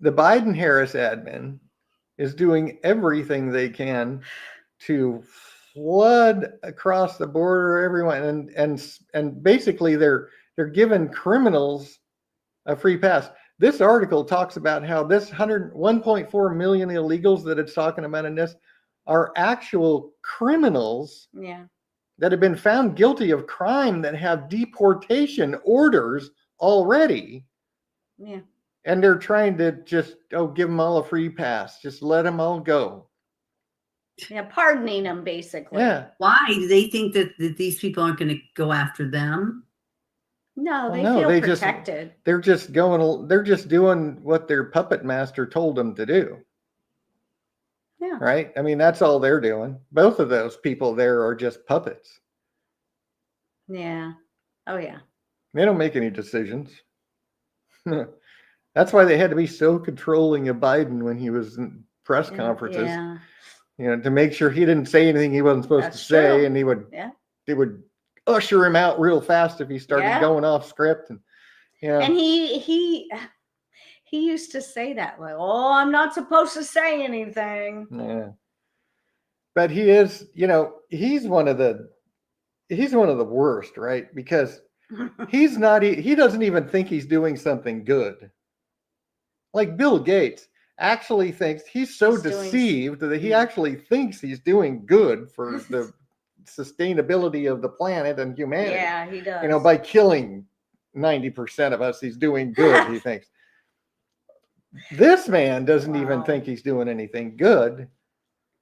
the Biden-Harris admin is doing everything they can to flood across the border everyone, and basically they're giving criminals a free pass. This article talks about how this 1.4 million illegals that it's talking about in this are actual criminals that have been found guilty of crime, that have deportation orders already. Yeah. And they're trying to just, give them all a free pass. Just let them all go. Yeah, pardoning them basically. Yeah. Why do they think that these people aren't going to go after them? No, Well, they no, feel they just- protected. They're just doing what their puppet master told them to do. Yeah. Right? I mean, that's all they're doing. Both of those people there are just puppets. Yeah. Oh yeah. They don't make any decisions. That's why they had to be so controlling of Biden when he was in press conferences, Yeah. to make sure he didn't say anything he wasn't supposed That's to say, true. and Yeah. they would usher him out real fast if he started Yeah. going off script. And And he used to say that, like, "Oh, I'm not supposed to say anything." yeah. But he is, he's one of the worst, right? Because he doesn't even think he's doing something good. Like Bill Gates actually thinks he's so He's doing- deceived that he Yeah. actually thinks he's doing good for the sustainability of the planet and humanity. Yeah, he does. By killing 90% of us, he's doing good, he thinks. This man doesn't even Wow. think he's doing anything good.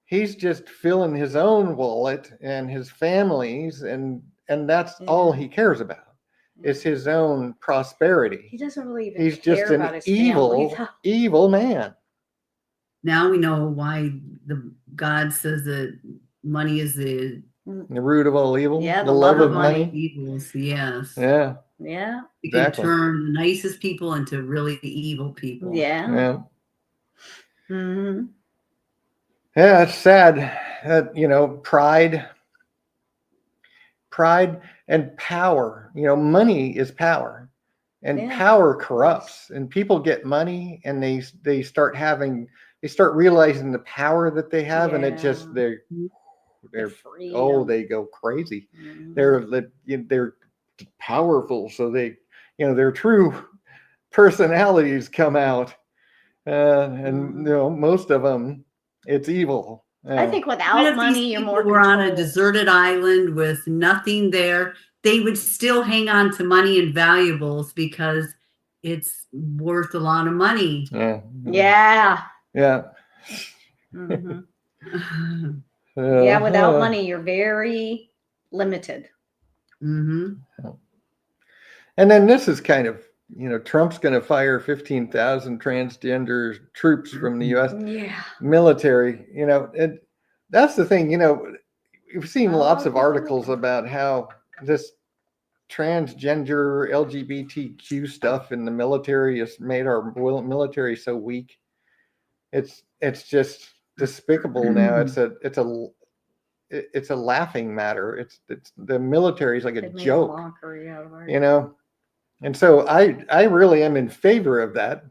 He's just filling his own wallet and his family's, and that's all he cares about. Is his own prosperity. He doesn't really even He's care just about an his family, though. evil man. Now we know why God says that money is the The root of all evil. Yeah, the love of money. evils. Yes. Yeah. Yeah. You can Exactly. turn the nicest people into really evil people. Yeah. Yeah. Mm-hmm. Yeah, it's sad that, pride and power, money is power, and Yeah. power corrupts, and people get money and they start realizing the power that they have, and it just, they're they go crazy. Mm-hmm. They're powerful. So their true personalities come out, and most of them, it's evil. I think What without if money, these you're people more were on a controlled. deserted island with nothing there? They would still hang on to money and valuables because it's worth a lot of money. Yeah. Yeah. Yeah. Mm-hmm. Yeah, without money, you're very limited. Mm-hmm. And then this is kind of, Trump's going to fire 15,000 transgender troops from the U.S. Yeah. military. That's the thing. We've seen lots of people articles about how this transgender LGBTQ stuff in the military has made our military so weak. It's just despicable now. It's a laughing matter. It's the military is like a They made joke, mockery out of our- And so I really am in favor of that,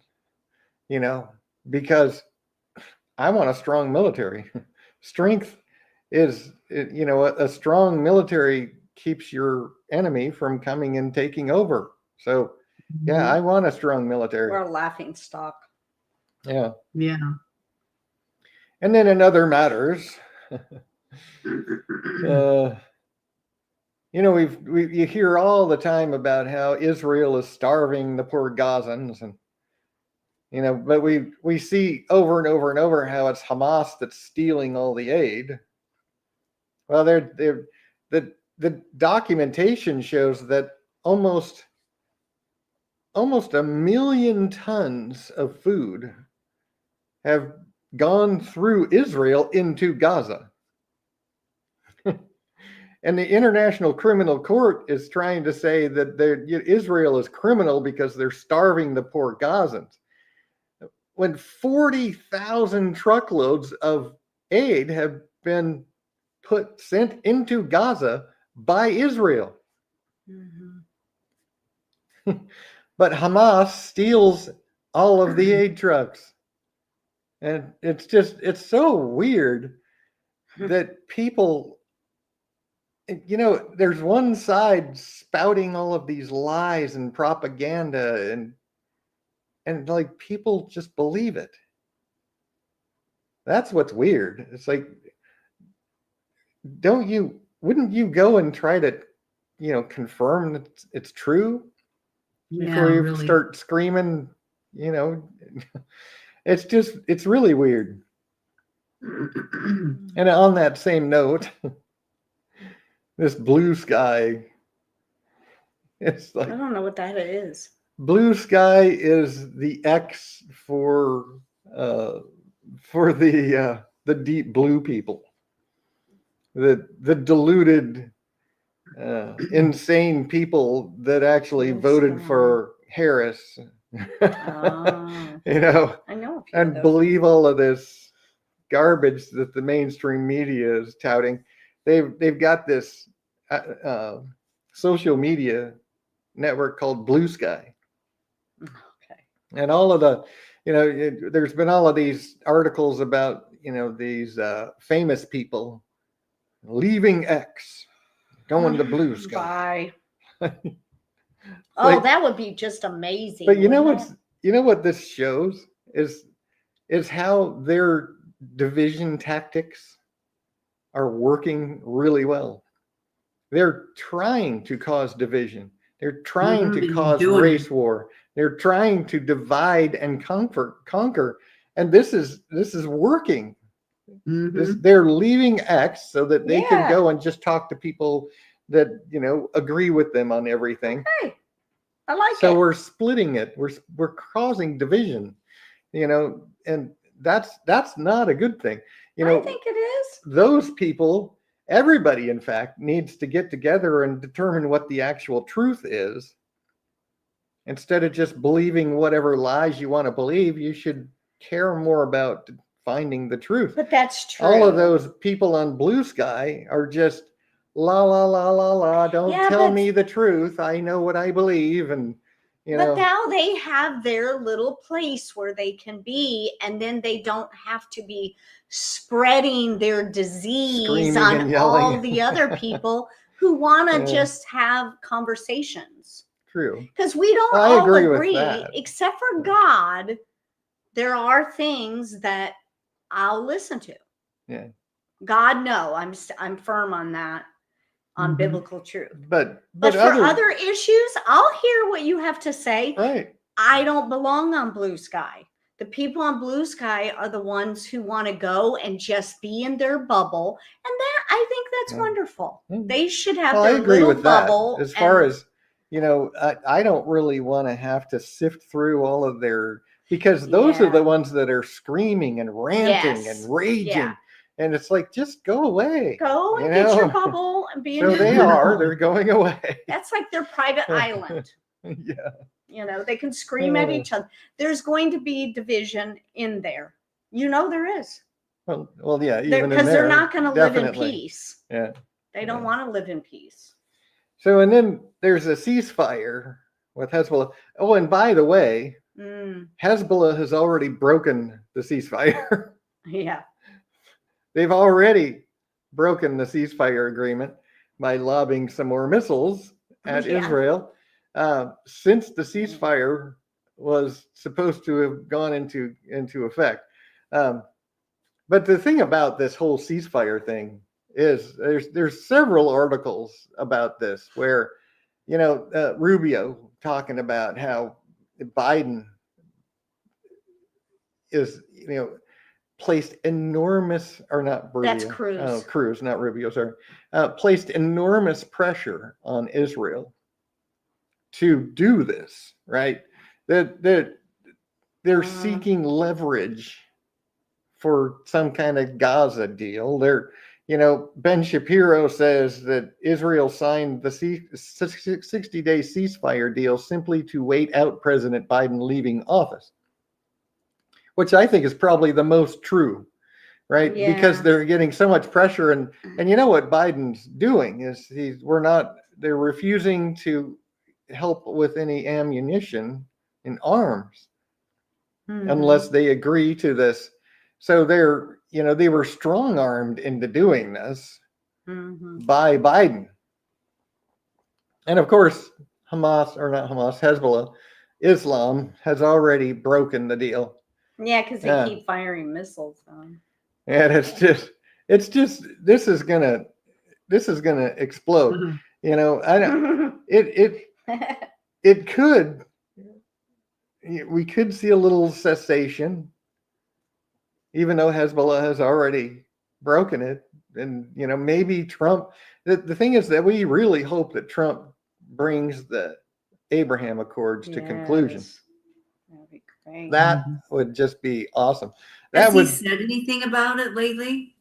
because I want a strong military. Strength is, a strong military keeps your enemy from coming and taking over. So yeah, I want a strong military. We're a laughing stock. Yeah. Yeah. And then in other matters, you hear all the time about how Israel is starving the poor Gazans, and but we see over and over and over how it's Hamas that's stealing all the aid. Well, the documentation shows that almost 1 million tons of food have gone through Israel into Gaza. And the International Criminal Court is trying to say that Israel is criminal because they're starving the poor Gazans. When 40,000 truckloads of aid have been sent into Gaza by Israel. Mm-hmm. But Hamas steals all of the aid trucks. And it's so weird that people, there's one side spouting all of these lies and propaganda, and like people just believe it. That's what's weird. It's like, wouldn't you go and try to, confirm that it's true before you really start screaming, it's really weird. And on that same note, this blue sky, it's I like don't know what that is. blue sky is the X for the deep blue people, the deluded, insane people that actually Blue voted sky. for Harris, Oh, you know, I know a few of and those. believe all of this garbage that the mainstream media is touting. They've got this social media network called Blue Sky, Okay. and all of the, there's been all of these articles about these famous people leaving X, going to Blue Sky. Bye. Oh, Like, that would be just amazing. but wouldn't it? what this shows is how their division tactics are working really well. They're trying to cause division. They're trying to cause race war. They're trying to divide and conquer. And this is working. They're leaving X so that they can go and just talk to people that agree with them on everything. Okay. I like it. So we're splitting it. We're causing division, and that's not a good thing. I think it is. Those people, everybody, in fact, needs to get together and determine what the actual truth is. Instead of just believing whatever lies you want to believe, you should care more about finding the truth. But that's true. All of those people on Blue Sky are just la la la la la. Don't tell me the truth. I know what I believe, and But now they have their little place where they can be, and then they don't have to be spreading their disease Screaming on and yelling. all the other people who want to just have conversations. True. Because we don't I all agree with agree, that. except for God. There are things that I'll listen to. Yeah. God, no, I'm firm on that, on biblical truth. But for other issues, I'll hear what you have to say. Right. I don't belong on Blue Sky. The people on Blue Sky are the ones who want to go and just be in their bubble. And that, I think that's wonderful. They should have their little bubble. As far as, I don't really want to have to sift through all of their, because those are the ones that are screaming and ranting and raging. Yeah. And it's like, just go away. Go and get your bubble and be in your bubble. They're going away. That's like their private island. Yeah. They can scream at each other. There's going to be division in there. There is. Well, yeah. Even because they're not going to live in definitely. peace. Yeah. They don't want to live in peace. So, and then there's a ceasefire with Hezbollah. Oh, and by the way, Hezbollah has already broken the ceasefire. Yeah. They've already broken the ceasefire agreement by lobbing some more missiles at Israel. Since the ceasefire was supposed to have gone into effect. But the thing about this whole ceasefire thing is there's several articles about this where, Rubio talking about how Biden is, placed enormous, or not Rubio. That's Cruz. Oh, Cruz, not Rubio, sorry. Placed enormous pressure on Israel to do this, right? That they're seeking leverage for some kind of Gaza deal. Ben Shapiro says that Israel signed the 60-day ceasefire deal simply to wait out President Biden leaving office, which I think is probably the most true, right? Yeah. Because they're getting so much pressure, and what Biden's doing is they're refusing to help with any ammunition and arms unless they agree to this. So they were strong armed into doing this by Biden. And of course, Hezbollah, Islam has already broken the deal. Yeah, because they keep firing missiles on. And it's just this is gonna explode. We could see a little cessation, even though Hezbollah has already broken it. And, you know, maybe Trump, the thing is that we really hope that Trump brings the Abraham Accords to conclusion. Yes. That'd be great. That would just be awesome. Has That he would, said anything about it lately?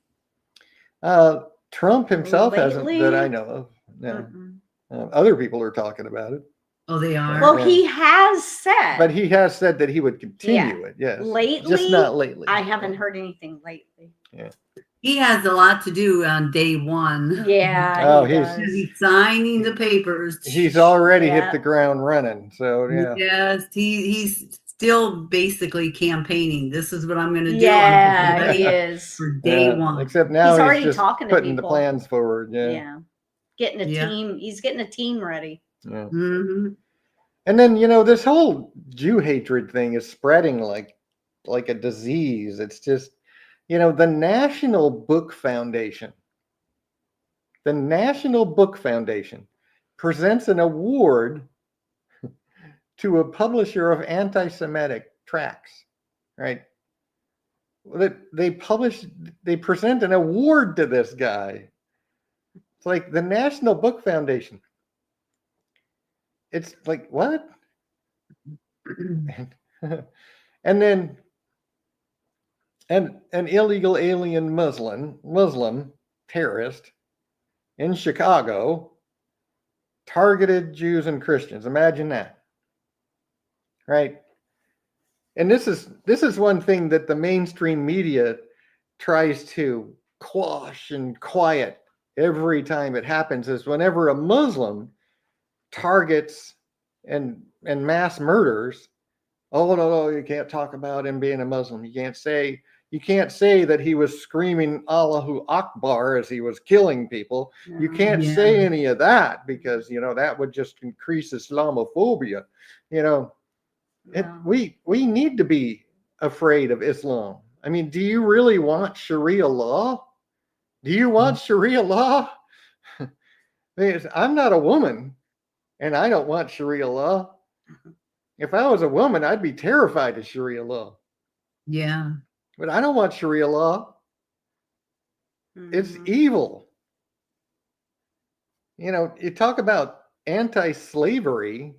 Trump himself hasn't, that I Lately? know of. No. Mm-mm. Other people are talking about it. Oh, they are. Well, Yeah. he has said. But he has said that he would continue it, yes. Lately, Just not lately. I haven't heard anything lately. He has a lot to do on day one. Yeah. Oh, he he's- does. He's signing the papers. He's already Yeah. hit the ground running. So, yeah. Yes, he's still basically campaigning. This is what I'm going to do. Yeah, he is. For day Yeah, one. Except now He's he's, already just talking to putting the people. plans forward. Yeah. Yeah. Getting a Yeah. team. He's getting a team ready. Yeah. Mhm. And then, you know, this whole Jew hatred thing is spreading like a disease. It's just, you know, the National Book Foundation presents an award to a publisher of anti-Semitic tracts, right? They present an award to this guy. It's like the National Book Foundation. It's like, what? And then an illegal alien Muslim terrorist in Chicago targeted Jews and Christians. Imagine that. Right? And this is one thing that the mainstream media tries to quash and quiet every time it happens, is whenever a Muslim targets and mass murders, oh no, you can't talk about him being a Muslim. You can't say that he was screaming Allahu Akbar as he was killing people. You can't Yeah. say any of that because, you know, that would just increase Islamophobia. You know, No. we need to be afraid of Islam. I mean, do you really want Sharia law? Do you want Sharia law? I'm not a woman, and I don't want Sharia law. If I was a woman, I'd be terrified of Sharia law. Yeah. But I don't want Sharia law. It's Mhm. evil. You know, you talk about anti-slavery.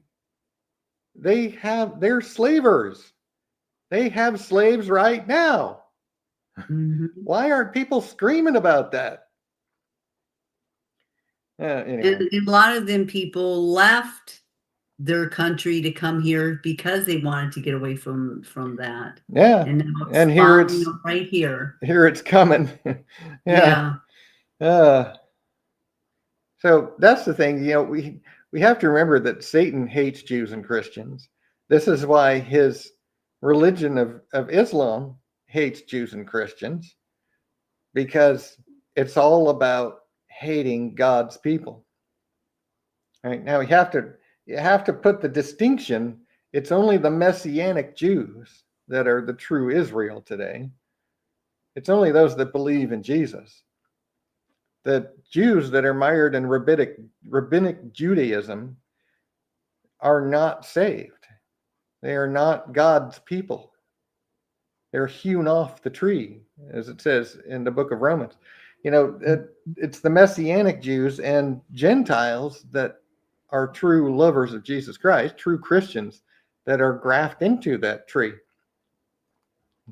They're slavers. They have slaves right now. Mhm. Why aren't people screaming about that? Anyway. And a lot of them people left their country to come here because they wanted to get away from that. Yeah. And now And here spawning it's- up right here. Here it's coming. Yeah. So that's the thing, you know, we have to remember that Satan hates Jews and Christians. This is why his religion of Islam hates Jews and Christians, because it's all about hating God's people. Right now, you have to put the distinction. It's only the Messianic Jews that are the true Israel today. It's only those that believe in Jesus. The Jews that are mired in rabbinic Judaism are not saved. They are not God's people. They're hewn off the tree, as it says in the book of Romans. You know, it's the Messianic Jews and Gentiles that are true lovers of Jesus Christ, true Christians, that are grafted into that tree.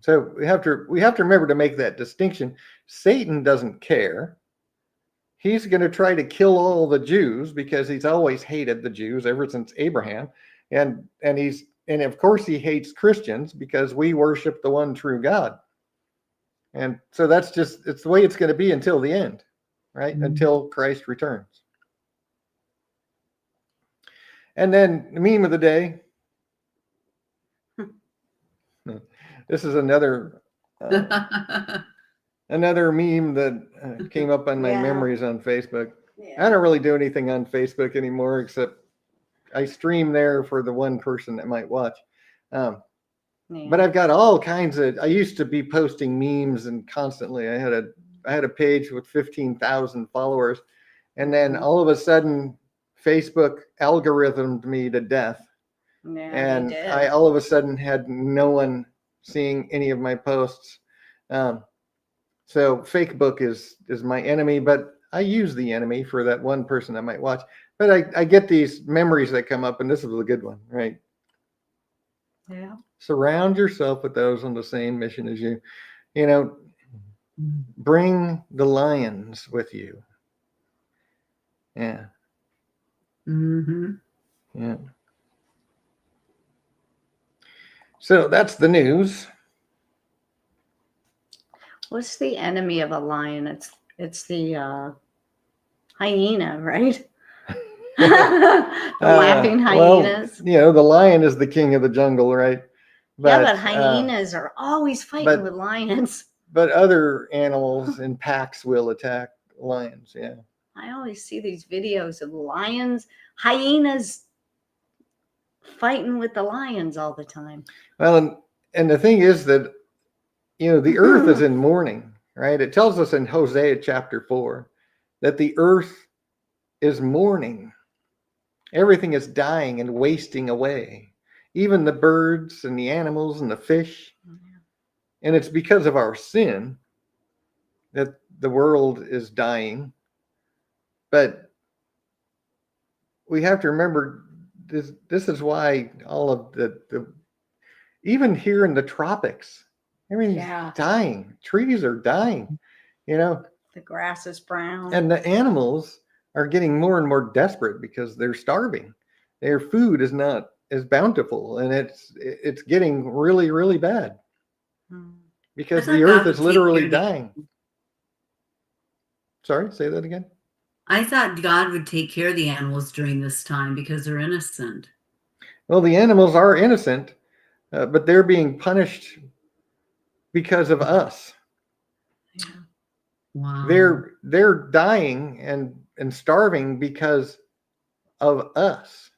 So we have to remember to make that distinction. Satan doesn't care. He's going to try to kill all the Jews because he's always hated the Jews ever since Abraham, and of course he hates Christians because we worship the one true God. And so it's the way it's going to be until the end, right? Mm-hmm. Until Christ returns. And then the meme of the day. This is another meme that came up on my Yeah. memories on Facebook. Yeah. I don't really do anything on Facebook anymore, except I stream there for the one person that might watch. Yeah. But I've got all kinds of. I used to be posting memes and constantly. I had a page with 15,000 followers, and then all of a sudden, Facebook algorithmed me to death, Yeah, and they did. I all of a sudden had no one seeing any of my posts. So Facebook is my enemy, but I use the enemy for that one person I might watch. But I get these memories that come up, and this is a good one, right? Yeah. Surround yourself with those on the same mission as you. You know, bring the lions with you. Yeah. Mm-hmm. Yeah. So that's the news. What's the enemy of a lion? It's the hyena, right? The laughing hyenas. Well, the lion is the king of the jungle, right? Yeah, but hyenas are always fighting with lions. But other animals in packs will attack lions. Yeah. I always see these videos of hyenas fighting with the lions all the time. Well, and the thing is that, the earth is in mourning, right? It tells us in Hosea chapter 4 that the earth is mourning. Everything is dying and wasting away, even the birds and the animals and the fish. And it's because of our sin that the world is dying. But we have to remember this is why all of the even here in the tropics, everything's dying. Trees are dying, The grass is brown. And the animals are getting more and more desperate because they're starving. Their food is not as bountiful, and it's getting really, really bad because the earth is literally dying. Sorry, say that again. I thought God would take care of the animals during this time because they're innocent. Well, the animals are innocent, but they're being punished because of us. Yeah. Wow. They're dying and starving because of us.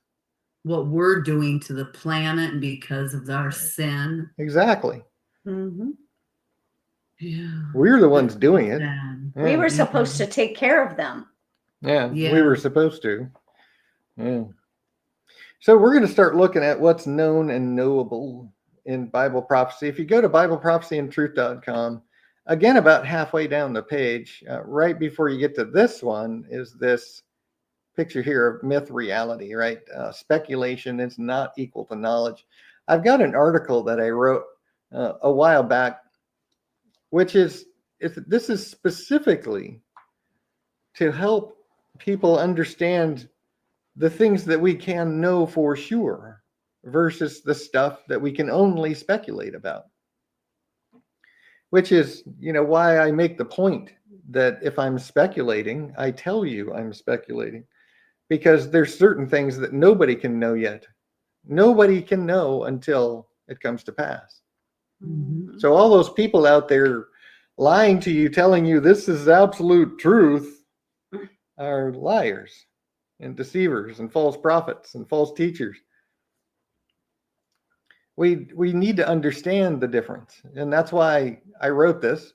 What we're doing to the planet and because of our sin. Exactly. Mm-hmm. Yeah. We're the ones doing it. Yeah. We were supposed to take care of them. Yeah, we were supposed to. Yeah. So we're going to start looking at what's known and knowable in Bible prophecy. If you go to BibleProphecyandTruth.com, again, about halfway down the page, right before you get to this one, is this picture here of myth reality, right? Speculation is not equal to knowledge. I've got an article that I wrote a while back, which is this is specifically to help people understand the things that we can know for sure versus the stuff that we can only speculate about. Which is, why I make the point that if I'm speculating, I tell you I'm speculating. Because there's certain things that nobody can know yet. Nobody can know until it comes to pass. Mm-hmm. So all those people out there lying to you, telling you this is absolute truth, are liars and deceivers and false prophets and false teachers. We need to understand the difference. And that's why I wrote this,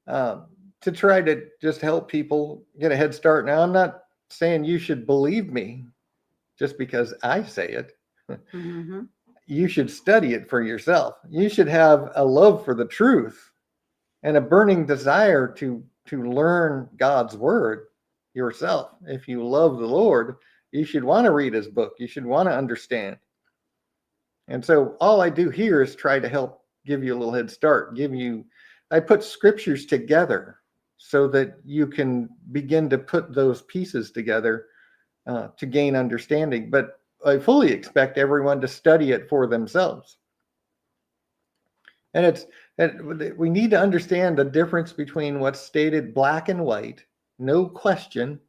to try to just help people get a head start. Now, I'm not saying you should believe me just because I say it. Mm-hmm. You should study it for yourself. You should have a love for the truth and a burning desire to learn God's word yourself. If you love the Lord, you should want to read his book. You should want to understand. And so all I do here is try to help give you a little head start. I put scriptures together so that you can begin to put those pieces together to gain understanding. But I fully expect everyone to study it for themselves. And we need to understand the difference between what's stated black and white, no question,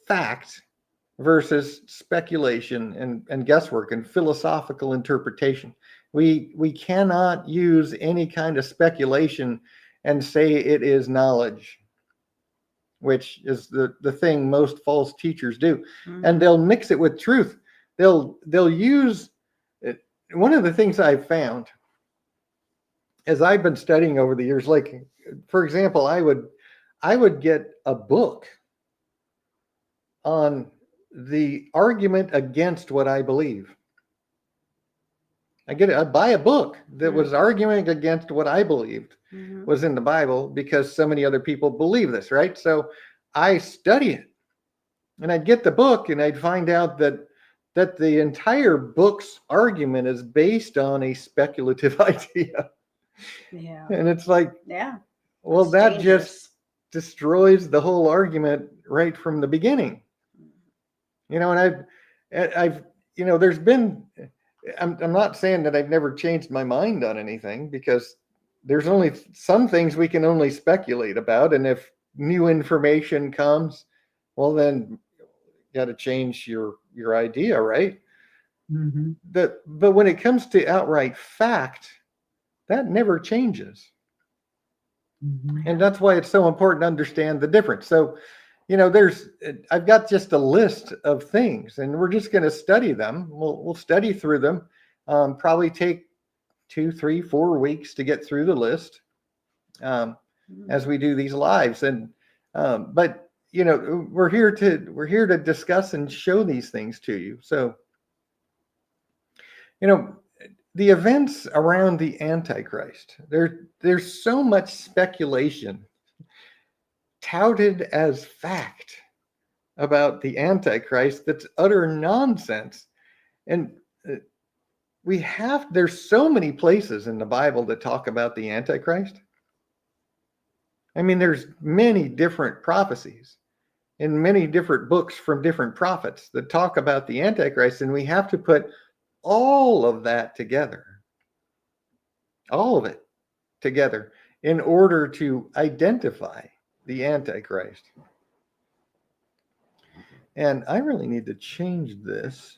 fact, versus speculation and guesswork and philosophical interpretation. We cannot use any kind of speculation and say it is knowledge, which is the thing most false teachers do. Mm-hmm. And they'll mix it with truth. They'll use it. One of the things I've found as I've been studying over the years, like, for example, I would get a book on the argument against what I believe. I buy a book that Mhm. was arguing against what I believed Mhm. was in the Bible because so many other people believe this, right? So I study it, and I'd get the book and I'd find out that the entire book's argument is based on a speculative idea. Yeah. And it's like, Yeah. well, That's that just dangerous. destroys the whole argument right from the beginning. You know, and I've, you know, there's been, I'm not saying that I've never changed my mind on anything, because there's only some things we can only speculate about. And if new information comes, well, then you got to change your idea, right? Mm-hmm. But when it comes to outright fact, that never changes. Mm-hmm. And that's why it's so important to understand the difference. So, you know, I've got just a list of things, and we're just going to study them. We'll study through them. Probably take 2, 3, 4 weeks to get through the list, as we do these lives. And but you know, we're here to discuss and show these things to you. So, you know, the events around the Antichrist, there's so much speculation touted as fact about the Antichrist that's utter nonsense. And there's so many places in the Bible that talk about the Antichrist. I mean, there's many different prophecies in many different books from different prophets that talk about the Antichrist, and we have to put all of that together, all of it together, in order to identify the Antichrist. And I really need to change this.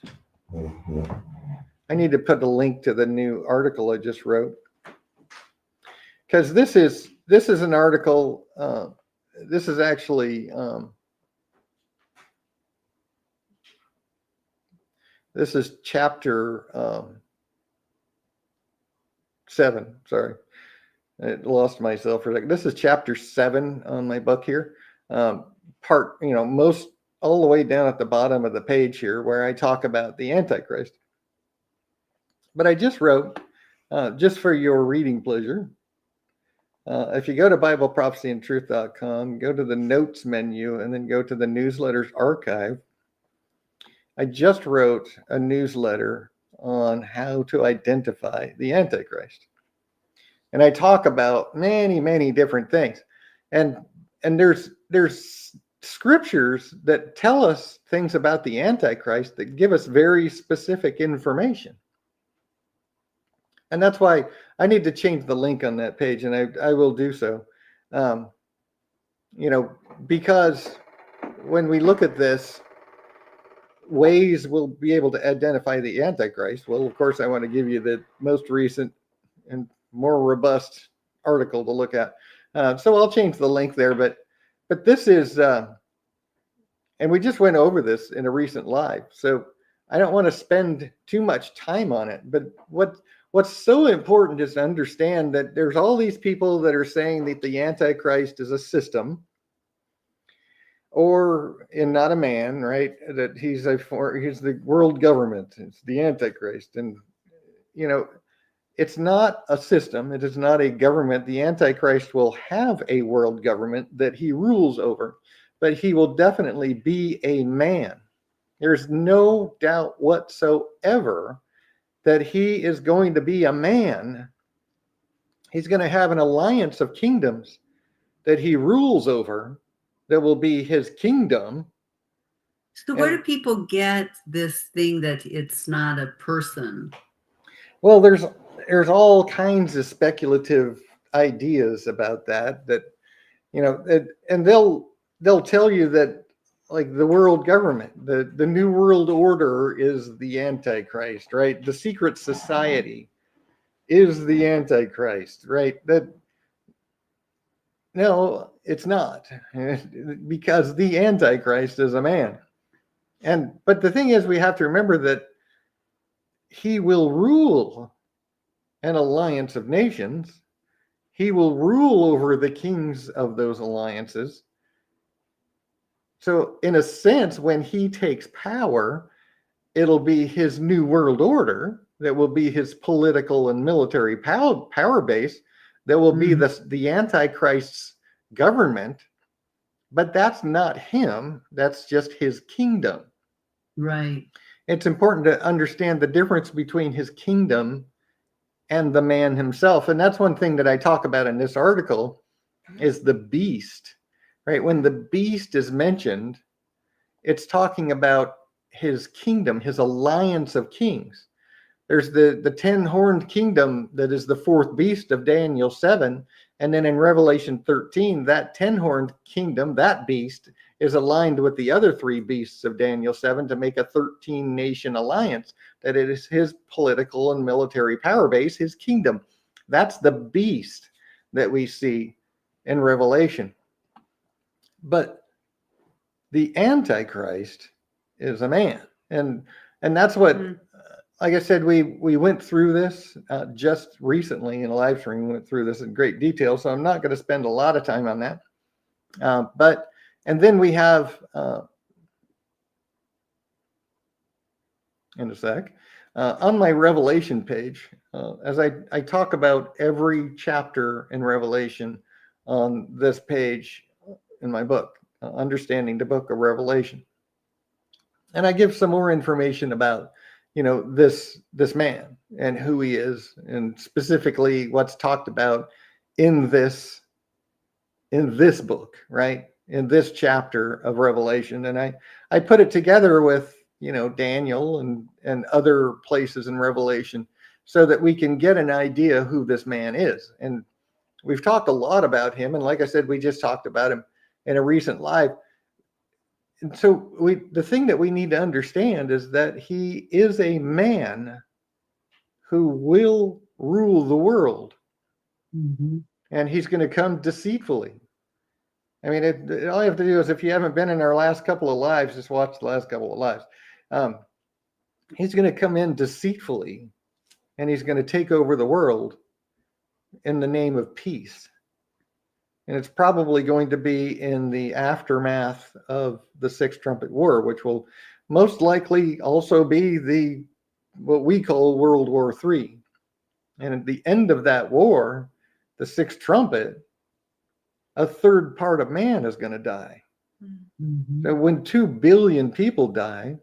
I need to put a link to the new article I just wrote, because this is an article. This is actually this is chapter 7. Sorry, I lost myself for a second. This is chapter 7 on my book here. Part, you know, most all the way down at the bottom of the page here, where I talk about the Antichrist. But I just wrote, just for your reading pleasure, if you go to BibleProphecyandTruth.com, go to the notes menu, and then go to the newsletters archive, I just wrote a newsletter on how to identify the Antichrist. And I talk about many, many different things. And there's scriptures that tell us things about the Antichrist that give us very specific information. And that's why I need to change the link on that page, and I will do so. You know, because when we look at this, ways we'll be able to identify the Antichrist. Well, of course, I want to give you the most recent and more robust article to look at. So I'll change the link there, but this is, and we just went over this in a recent live, so I don't want to spend too much time on it. But what's so important is to understand that there's all these people that are saying that the Antichrist is a system, or not a man, right? That he's the world government. It's the Antichrist, and you know, it's not a system. It is not a government. The Antichrist will have a world government that he rules over, but he will definitely be a man. There's no doubt whatsoever that he is going to be a man. He's going to have an alliance of kingdoms that he rules over, that will be his kingdom. So where do people get this thing that it's not a person? Well, there's all kinds of speculative ideas about that, you know, and they'll tell you that, like, the world government, the new world order is the Antichrist, right? The secret society is the Antichrist, right? No, it's not, because the Antichrist is a man. But the thing is, we have to remember that he will rule an alliance of nations. He will rule over the kings of those alliances. So in a sense, when he takes power, it'll be his new world order that will be his political and military power base, that will be the Antichrist's government. But that's not him. That's just his kingdom. Right. It's important to understand the difference between his kingdom and the man himself. And that's one thing that I talk about in this article is the beast, right? When the beast is mentioned, it's talking about his kingdom, his alliance of kings. There's the 10-horned kingdom that is the fourth beast of Daniel 7. And then in Revelation 13, that 10-horned kingdom, that beast, is aligned with the other 3 beasts of Daniel 7 to make a 13-nation alliance. That it is his political and military power base, his kingdom. That's the beast that we see in Revelation. But the Antichrist is a man. And that's what... Like I said, we went through this just recently in a live stream. We went through this in great detail, so I'm not going to spend a lot of time on that. And then we have, in a sec, on my Revelation page, as I talk about every chapter in Revelation on this page in my book, Understanding the Book of Revelation. And I give some more information about this man and who he is, and specifically what's talked about in this book, right? In this chapter of Revelation. And I put it together with, Daniel and other places in Revelation so that we can get an idea who this man is. And we've talked a lot about him. And like I said, we just talked about him in a recent live. And so the thing that we need to understand is that he is a man who will rule the world. And he's going to come deceitfully. I mean, all you have to do is, if you haven't been in our last couple of lives, just watch the last couple of lives. He's going to come in deceitfully, and he's going to take over the world in the name of peace. And it's probably going to be in the aftermath of the Sixth Trumpet War, which will most likely also be what we call World War III. And at the end of that war, the Sixth Trumpet, a third part of man is going to die. So when 2 billion people die,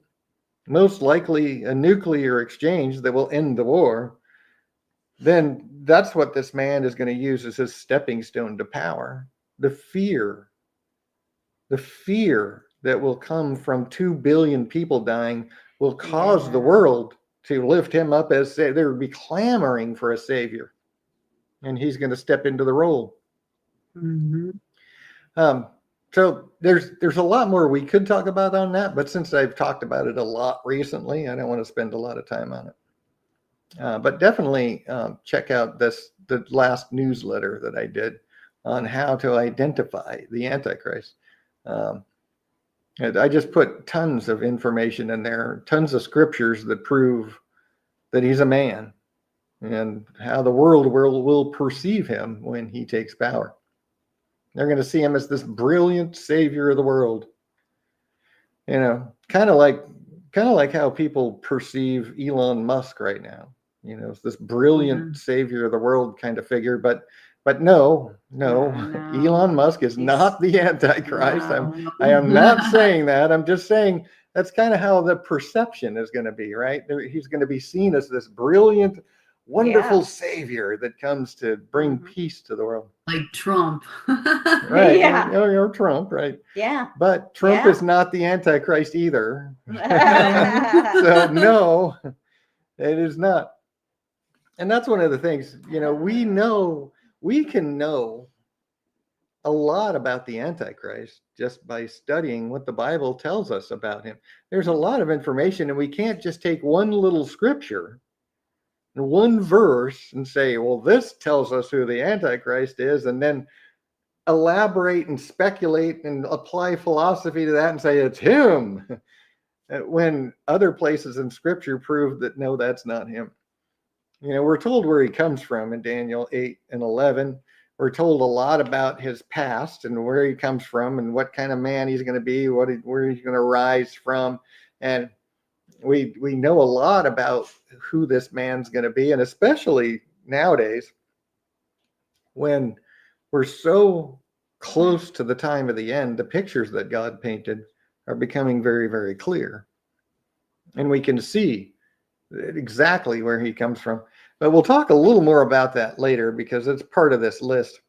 most likely a nuclear exchange that will end the war, then that's what this man is going to use as his stepping stone to power. The fear that will come from 2 billion people dying will cause the world to lift him up as they would be clamoring for a savior, and he's going to step into the role. So there's a lot more we could talk about on that, but since I've talked about it a lot recently, I don't want to spend a lot of time on it. But definitely check out the last newsletter that I did on how to identify the Antichrist. And I just put tons of information in there, tons of scriptures that prove that he's a man, and how the world will perceive him when he takes power. They're going to see him as this brilliant savior of the world. Kind of like how people perceive Elon Musk right now. It's this brilliant savior of the world kind of figure, but no, Elon Musk is not the Antichrist. I am not saying that. I'm just saying that's kind of how the perception is going to be, right? He's going to be seen as this brilliant, wonderful savior that comes to bring peace to the world. Like Trump. Right. Yeah. Or Trump, right? Yeah. But Trump is not the Antichrist either. So no, it is not. And that's one of the things, we can know a lot about the Antichrist just by studying what the Bible tells us about him. There's a lot of information, and we can't just take one little scripture and one verse and say, well, this tells us who the Antichrist is, and then elaborate and speculate and apply philosophy to that and say it's him, when other places in scripture prove that no, that's not him. We're told where he comes from in Daniel 8 and 11. We're told a lot about his past and where he comes from and what kind of man he's going to be, where he's going to rise from. And we know a lot about who this man's going to be, and especially nowadays when we're so close to the time of the end, the pictures that God painted are becoming very, very clear, and we can see exactly where he comes from. But we'll talk a little more about that later because it's part of this list.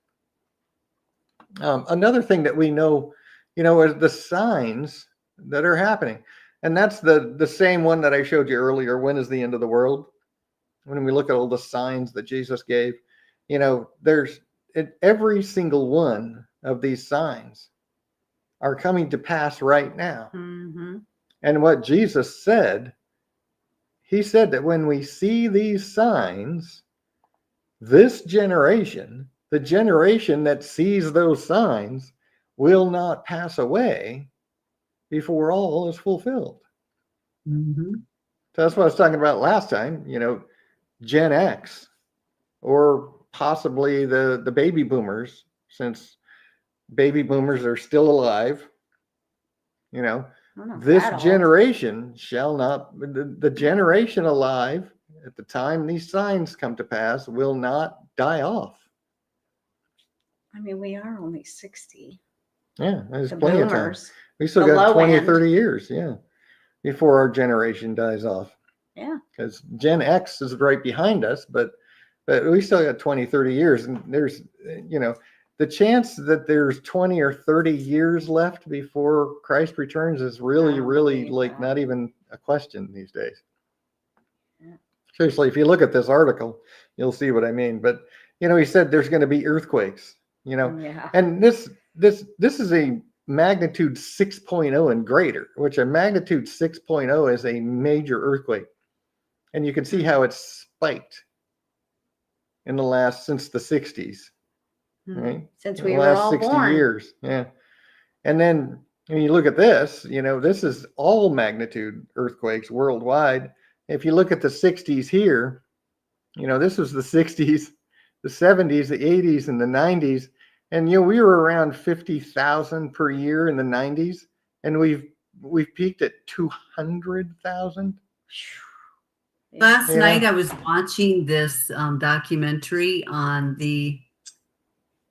Another thing that we know, is the signs that are happening. And that's the same one that I showed you earlier. When is the end of the world? When we look at all the signs that Jesus gave, there's every single one of these signs are coming to pass right now. Mm-hmm. And what Jesus said, he said that when we see these signs, this generation, the generation that sees those signs, will not pass away before all is fulfilled. Mm-hmm. So that's what I was talking about last time, Gen X, or possibly the baby boomers, since baby boomers are still alive. This generation shall not, the generation alive at the time these signs come to pass will not die off. I mean, we are only 60. Yeah, there's The plenty of time. boomers. We still The got low 20 or end. 30 years, before our generation dies off. Yeah. Because Gen X is right behind us, but we still got 20, 30 years. And there's, the chance that there's 20 or 30 years left before Christ returns is really, really like not even a question these days. Yeah. Seriously, if you look at this article, you'll see what I mean. But, he said there's going to be earthquakes, Yeah. and this is a magnitude 6.0 and greater, which a magnitude 6.0 is a major earthquake. And you can see how it's spiked since the 60s, right? Since we were all 60 born. years. Yeah. And then when you look at this, this is all magnitude earthquakes worldwide. If you look at the 60s here, this was the 60s, the 70s, the 80s, and the 90s. And, we were around 50,000 per year in the 90s. And we've peaked at 200,000. Last night I was watching this documentary on the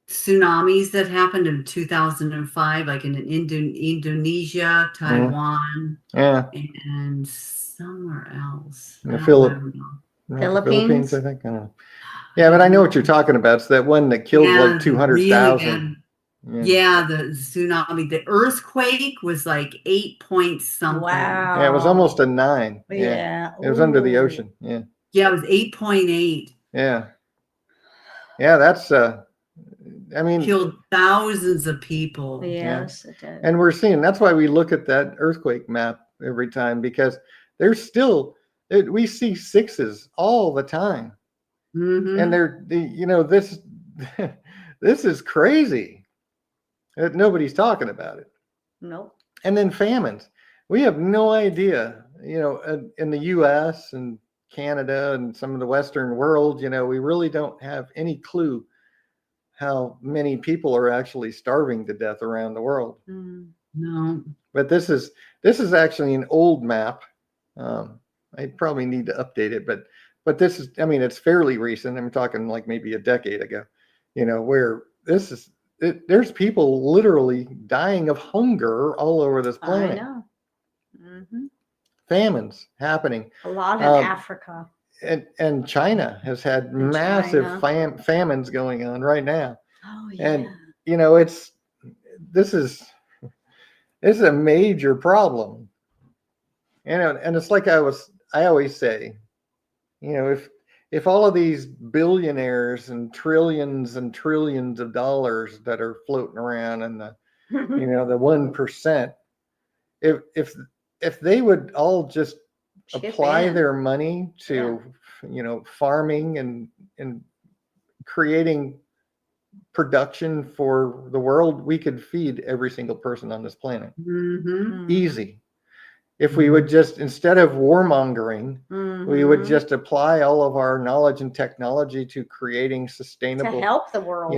tsunamis that happened in 2005, like in Indonesia, Taiwan, and somewhere else. In the Philippines, I think. I don't know. Yeah, but I know what you're talking about. It's that one that killed like 200,000. Yeah, the tsunami. The earthquake was like 8 point something. Wow. Yeah, it was almost a 9. Yeah. It was under the ocean. Yeah. Yeah, it was 8.8. Yeah. Yeah, that's killed thousands of people. Yes, it did. And we're seeing, that's why we look at that earthquake map every time, because there's still, we see 6s all the time. Mm-hmm. And this is crazy. Nobody's talking about it. Nope. And then famines. We have no idea, in the US and Canada and some of the Western world, we really don't have any clue how many people are actually starving to death around the world. No. But this is actually an old map. I probably need to update it, but this is, it's fairly recent. I'm talking like maybe a decade ago, where there's people literally dying of hunger all over this planet. I know. Mm-hmm. Famines happening. A lot in Africa. And China has had massive famines going on right now. Oh, yeah. And, this is a major problem. And it's like I always say, if all of these billionaires and trillions of dollars that are floating around and the 1%, if they would all just apply their money to farming and creating production for the world, we could feed every single person on this planet. Mm-hmm. Easy. If we would just, instead of warmongering, we would just apply all of our knowledge and technology to creating sustainable, to help the world.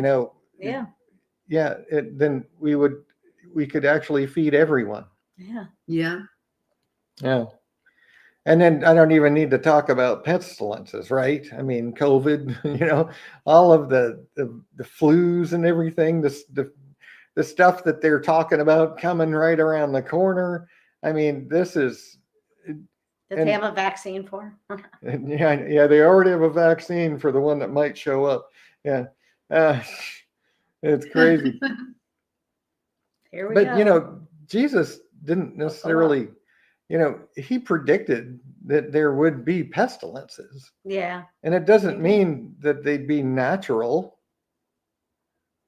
Then we could actually feed everyone. Yeah. Yeah. And then I don't even need to talk about pestilences, right? I mean, COVID, all of the flus and everything, the stuff that they're talking about coming right around the corner. I mean, this is, That they have a vaccine for? yeah, they already have a vaccine for the one that might show up. Yeah. Uh, it's crazy. Here we But, go. Jesus didn't necessarily, he predicted that there would be pestilences. Yeah. And it doesn't mean that they'd be natural.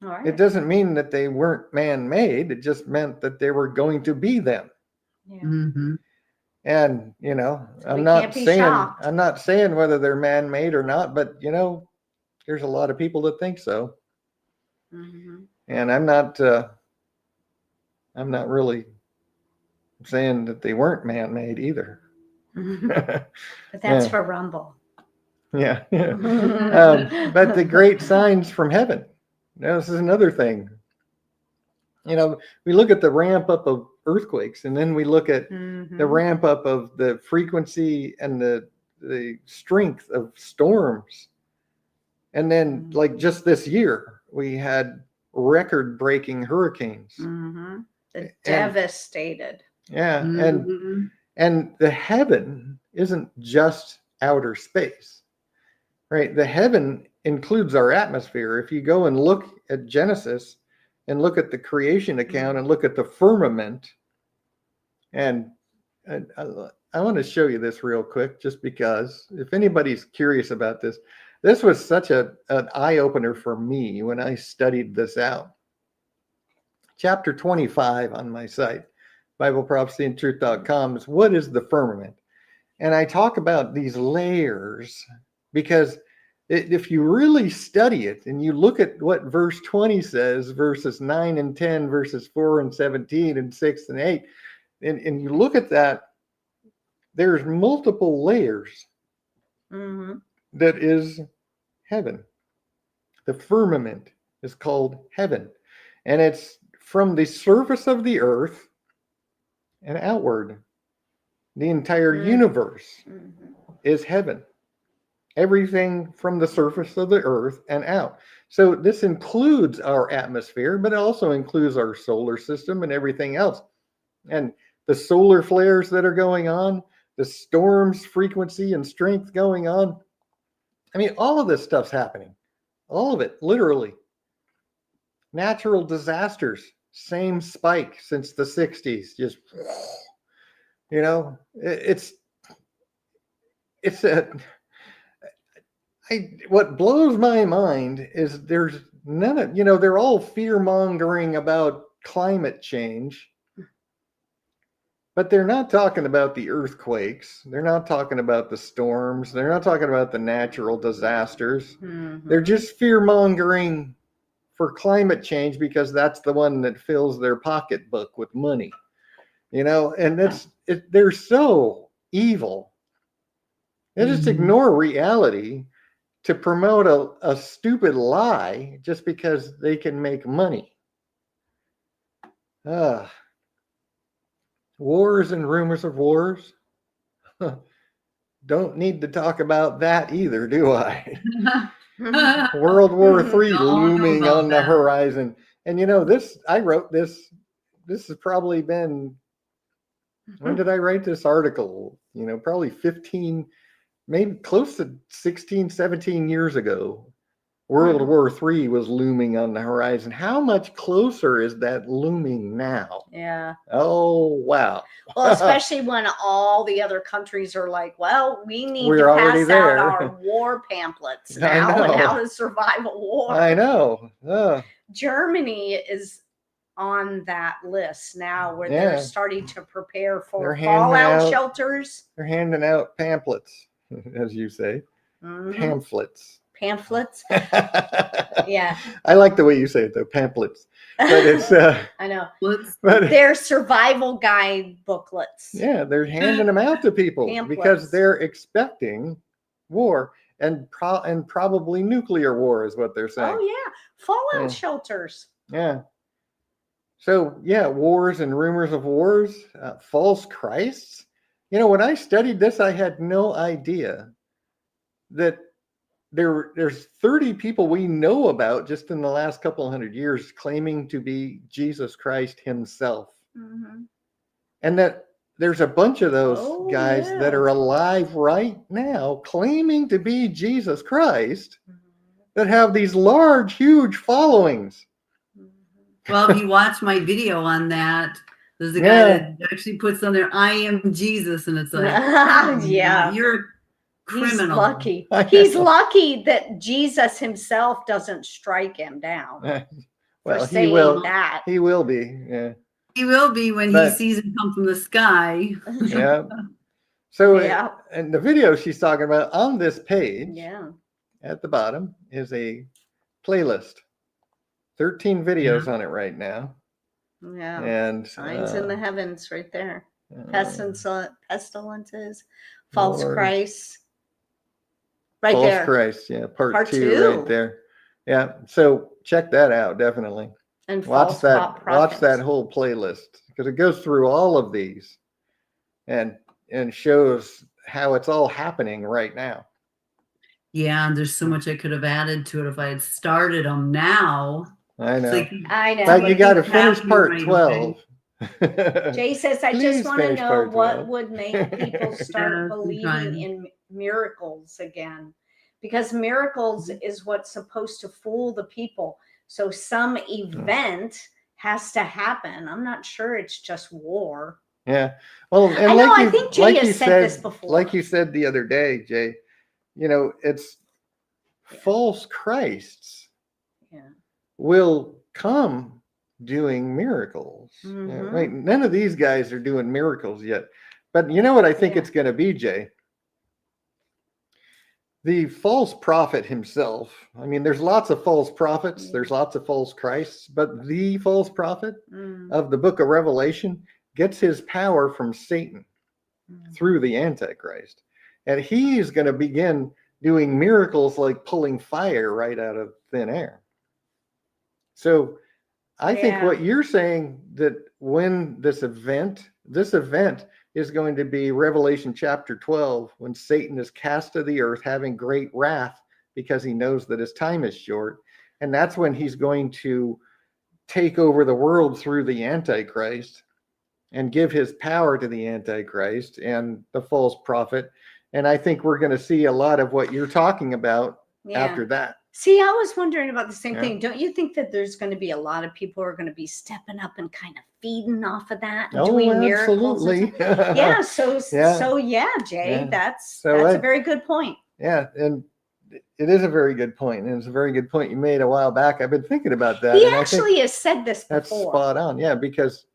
All right. It doesn't mean that they weren't man-made. It just meant that they were going to be them. Yeah. Mhm. And, we I'm can't be shocked. not saying whether they're man-made or not, but, there's a lot of people that think so. Mhm. And I'm not really saying that they weren't man-made either. But that's Yeah. for Rumble. Yeah. But the great signs from heaven. Now, this is another thing. We look at the ramp up of earthquakes, and then we look at the ramp up of the frequency and the strength of storms. And then, like just this year, we had record-breaking hurricanes. Devastated. Yeah, Mhm. and the heaven isn't just outer space, right? The heaven includes our atmosphere. If you go and look at Genesis and look at the creation account and look at the firmament, and I want to show you this real quick, just because if anybody's curious about this, this was such an eye-opener for me when I studied this out. Chapter 25 on my site, BibleProphecyandTruth.com, is what is the firmament? And I talk about these layers because if you really study it and you look at what verse 20 says, verses 9 and 10, verses 4 and 17, and 6 and 8, and you look at that, there's multiple layers that is heaven. The firmament is called heaven. And it's from the surface of the earth and outward. The entire universe is heaven. Everything from the surface of the earth and out. So this includes our atmosphere, but it also includes our solar system and everything else. And the solar flares that are going on, the storms, frequency, and strength going on. I mean, all of this stuff's happening. All of it, literally. Natural disasters, same spike since the 60s. Just, what blows my mind is there's none of, they're all fear-mongering about climate change, but they're not talking about the earthquakes. They're not talking about the storms. They're not talking about the natural disasters. They're just fear-mongering for climate change because that's the one that fills their pocketbook with money, and they're so evil. They just ignore reality to promote a stupid lie just because they can make money. Wars and rumors of wars. Don't need to talk about that either, do I? World War III looming on the horizon. And I wrote this has probably been, when did I write this article? Probably 15, maybe close to 16, 17 years ago. World War III was looming on the horizon. How much closer is that looming now? Yeah. Oh, wow. Well, especially when all the other countries are like, well, we need We're to already pass there. out our war pamphlets I now and know. how to survive a war. I know. Germany is on that list now where Yeah. they're starting to prepare for They're handing fallout out- shelters. They're handing out pamphlets, as you say. Pamphlets. Pamphlets. Yeah. I like the way you say it, though, pamphlets. But it's I know. but They're survival guide booklets. yeah, they're handing them out to people Pamphlets. because they're expecting war and probably nuclear war is what they're saying. Oh yeah, fallout Yeah. shelters. Yeah. So yeah, wars and rumors of wars, false Christs. You know, when I studied this, I had no idea that there's 30 people we know about just in the last couple of hundred years claiming to be Jesus Christ himself. Mhm. And that there's a bunch of those Oh, guys that yeah. are alive right now claiming to be Jesus Christ that have these large, huge followings. Well, if you watch my video on that, there's a guy Yeah. that actually puts on there, "I am Jesus," and it's like, Yeah. you're a He's criminal. lucky. I He's know. lucky that Jesus himself doesn't strike him down for Well, he saying will. that. He will be. Yeah. He will be when he But- sees him come from the sky. Yeah. So, Yeah. and the video she's talking about on this page Yeah. at the bottom is a playlist. 13 videos on it right now. Yeah. And Signs in the heavens right there. uh, Pestilences, false Lord. Christ. Right False there. Christ, yeah, part Part two, two. right there. Yeah, so check that out, definitely. And Watch false that prophets. whole playlist because it goes through all of these and shows how it's all happening right now. Yeah, and there's so much I could have added to it if I had started them now. I It's know. like, I know. But you got to it's finish happening part right 12. Jay says, I Please just want to finish know part what 12. would make people start Yeah, I'm believing trying. in miracles again. Because miracles is what's supposed to fool the people. So some event has to happen. I'm not sure it's just war. Yeah. Well, and I know, like I you, think Jay like has you said this before. like you said the other day, Jay, you know, it's false Christs Yeah. will come doing miracles. Yeah, Mhm. right. None of these guys are doing miracles yet. But you know what I think Yeah. it's going to be, Jay? The false prophet himself. I mean, there's lots of false prophets, Yeah. there's lots of false Christs, but the false prophet Mm. of the book of Revelation gets his power from Satan Mm. through the Antichrist. And he's going to begin doing miracles like pulling fire right out of thin air. So I think Yeah. what you're saying that when this event is going to be Revelation chapter 12, when Satan is cast to the earth having great wrath because he knows that his time is short. And that's when he's going to take over the world through the Antichrist and give his power to the Antichrist and the false prophet. And I think we're going to see a lot of what you're talking about Yeah. after that. See, I was wondering about the same Yeah. thing. Don't you think that there's going to be a lot of people who are going to be stepping up and kind of feeding off of that and Oh, doing miracles? And absolutely. stuff? Yeah. So, Yeah. Jay, Yeah. that's So a very good point. Yeah, and it is a very good point, and it's a very good point you made a while back. I've been thinking about that. He and I think actually has said this that's before. spot on. Yeah, because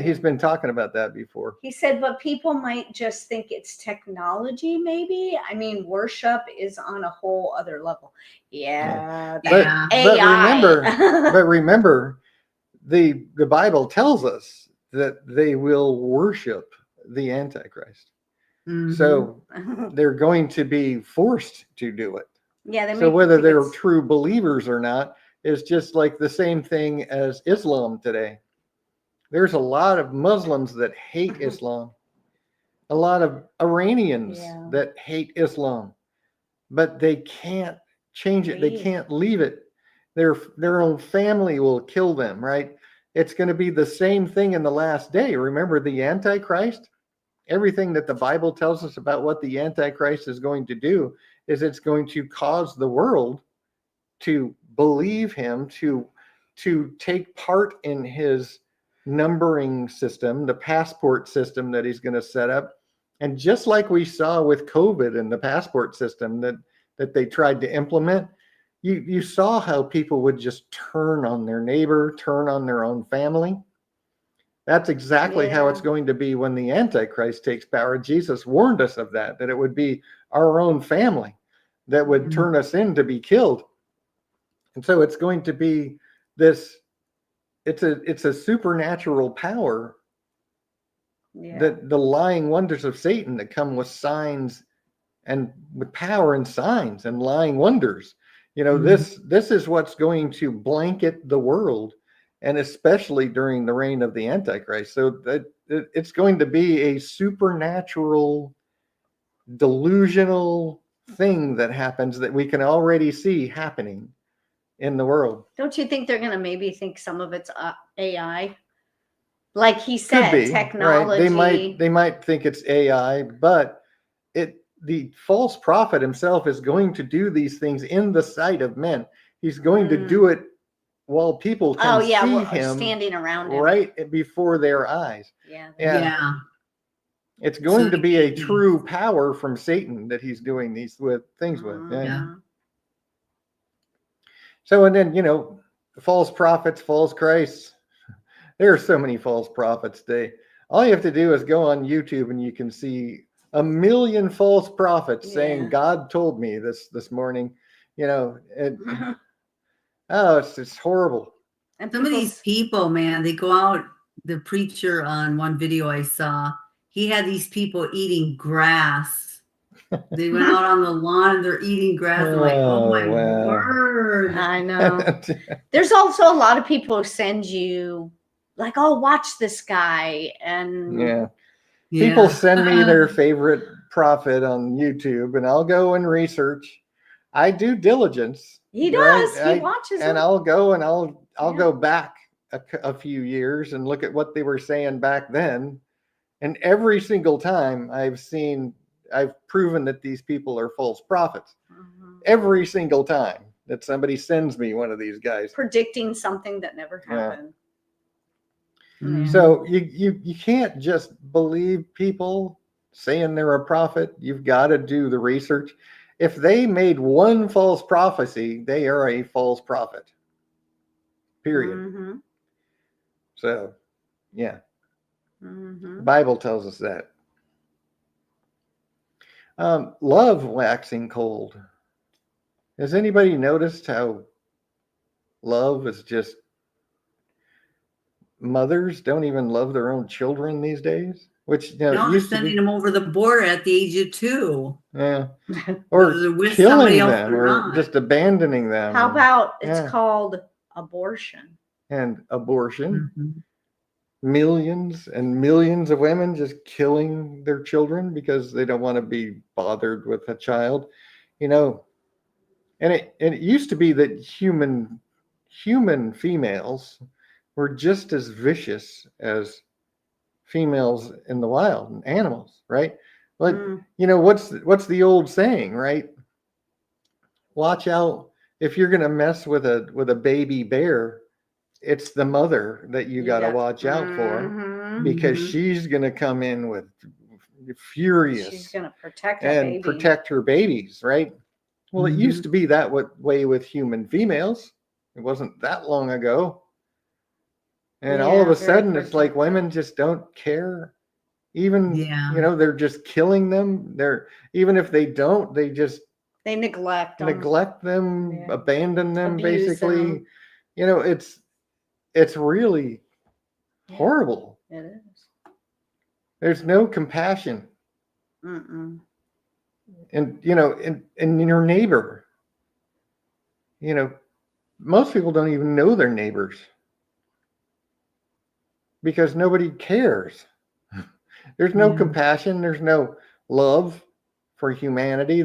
he's been talking about that before. He said, but people might just think it's technology, maybe. I mean, worship is on a whole other level. Yeah. But, Yeah. but remember, the Bible tells us that they will worship the Antichrist. Mhm. So they're going to be forced to do it. Yeah. They So may whether think they're it's- true believers or not is just like the same thing as Islam today. There's a lot of Muslims that hate Islam, a lot of Iranians Yeah. that hate Islam, but they can't change it. They Leave. can't leave it. Their own family will kill them, right? It's going to be the same thing in the last day. Remember the Antichrist? Everything that the Bible tells us about what the Antichrist is going to do is it's going to cause the world to believe him, to take part in his numbering system, the passport system that he's going to set up. And just like we saw with COVID and the passport system that they tried to implement, you saw how people would just turn on their neighbor, turn on their own family. That's exactly how it's Yeah. going to be when the Antichrist takes power. Jesus warned us of that it would be our own family that would Mhm. turn us in to be killed. And so it's going to be this, it's a supernatural power, Yeah. that the lying wonders of Satan that come with signs and with power and signs and lying wonders. You know, Mhm. this is what's going to blanket the world and especially during the reign of the Antichrist. So that it's going to be a supernatural, delusional thing that happens that we can already see happening in the world. Don't you think they're going to maybe think some of it's AI? Like he Could said, be, technology. right? They might think it's AI, but the false prophet himself is going to do these things in the sight of men. He's going to do it while people can see him standing around him. right before their eyes. Yeah. Yeah. It's going So to be a he- true power from Satan that he's doing these things with. Yeah. Mhm. So, and then, false prophets, false Christs. There are so many false prophets today. All you have to do is go on YouTube and you can see a million false prophets saying, Yeah. God told me this morning. Mhm. It's just horrible. And Some of these people, man, they go out. The preacher on one video I saw, he had these people eating grass. They went out on the lawn and they're eating grass. I'm like, oh my wow. word. I know. There's also a lot of people who send you like, oh, watch this guy. And Yeah. Yeah. People send me their favorite prophet on YouTube, and I'll go and research. I do diligence. he right? does. He watches And them. I'll go and I'll Yeah. go back a few years and look at what they were saying back then. And every single time I've proven that these people are false prophets. Mhm. Every single time that somebody sends me one of these guys. Predicting something that never Yeah. happened. Mhm. So you can't just believe people saying they're a prophet. You've got to do the research. If they made one false prophecy, they are a false prophet. Period. Mhm. So, yeah, the Mhm. Bible tells us that. Love waxing cold. Has anybody noticed how love is just mothers don't even love their own children these days? Which No, they're used to sending be, them over the border at the age of 2. yeah, Whether or they're with somebody killing else them, or or not. just abandoning them. How about it's Yeah. called abortion? And abortion? Mhm. Millions and millions of women just killing their children because they don't want to be bothered with a child, and it used to be that human females were just as vicious as females in the wild and animals, right? Like, what's the old saying, right? Watch out if you're going to mess with a baby bear. It's the mother that you got to watch out for, Mhm. because Mhm. she's going to come in with furious She's gonna protect her and baby. protect her babies, right? Well, it used to be that way with human females. It wasn't that long ago. And all of Yeah, a very sudden, it's like protective. women just don't care. Even, Yeah. they're just killing them. Even if they don't, they just They neglect them. neglect them, Yeah. abandon them, Abuse basically. them. It's really horrible. It is. There's no compassion. Mm-mm. And, in your neighbor, most people don't even know their neighbors because nobody cares. There's no Yeah. compassion. There's no love for humanity.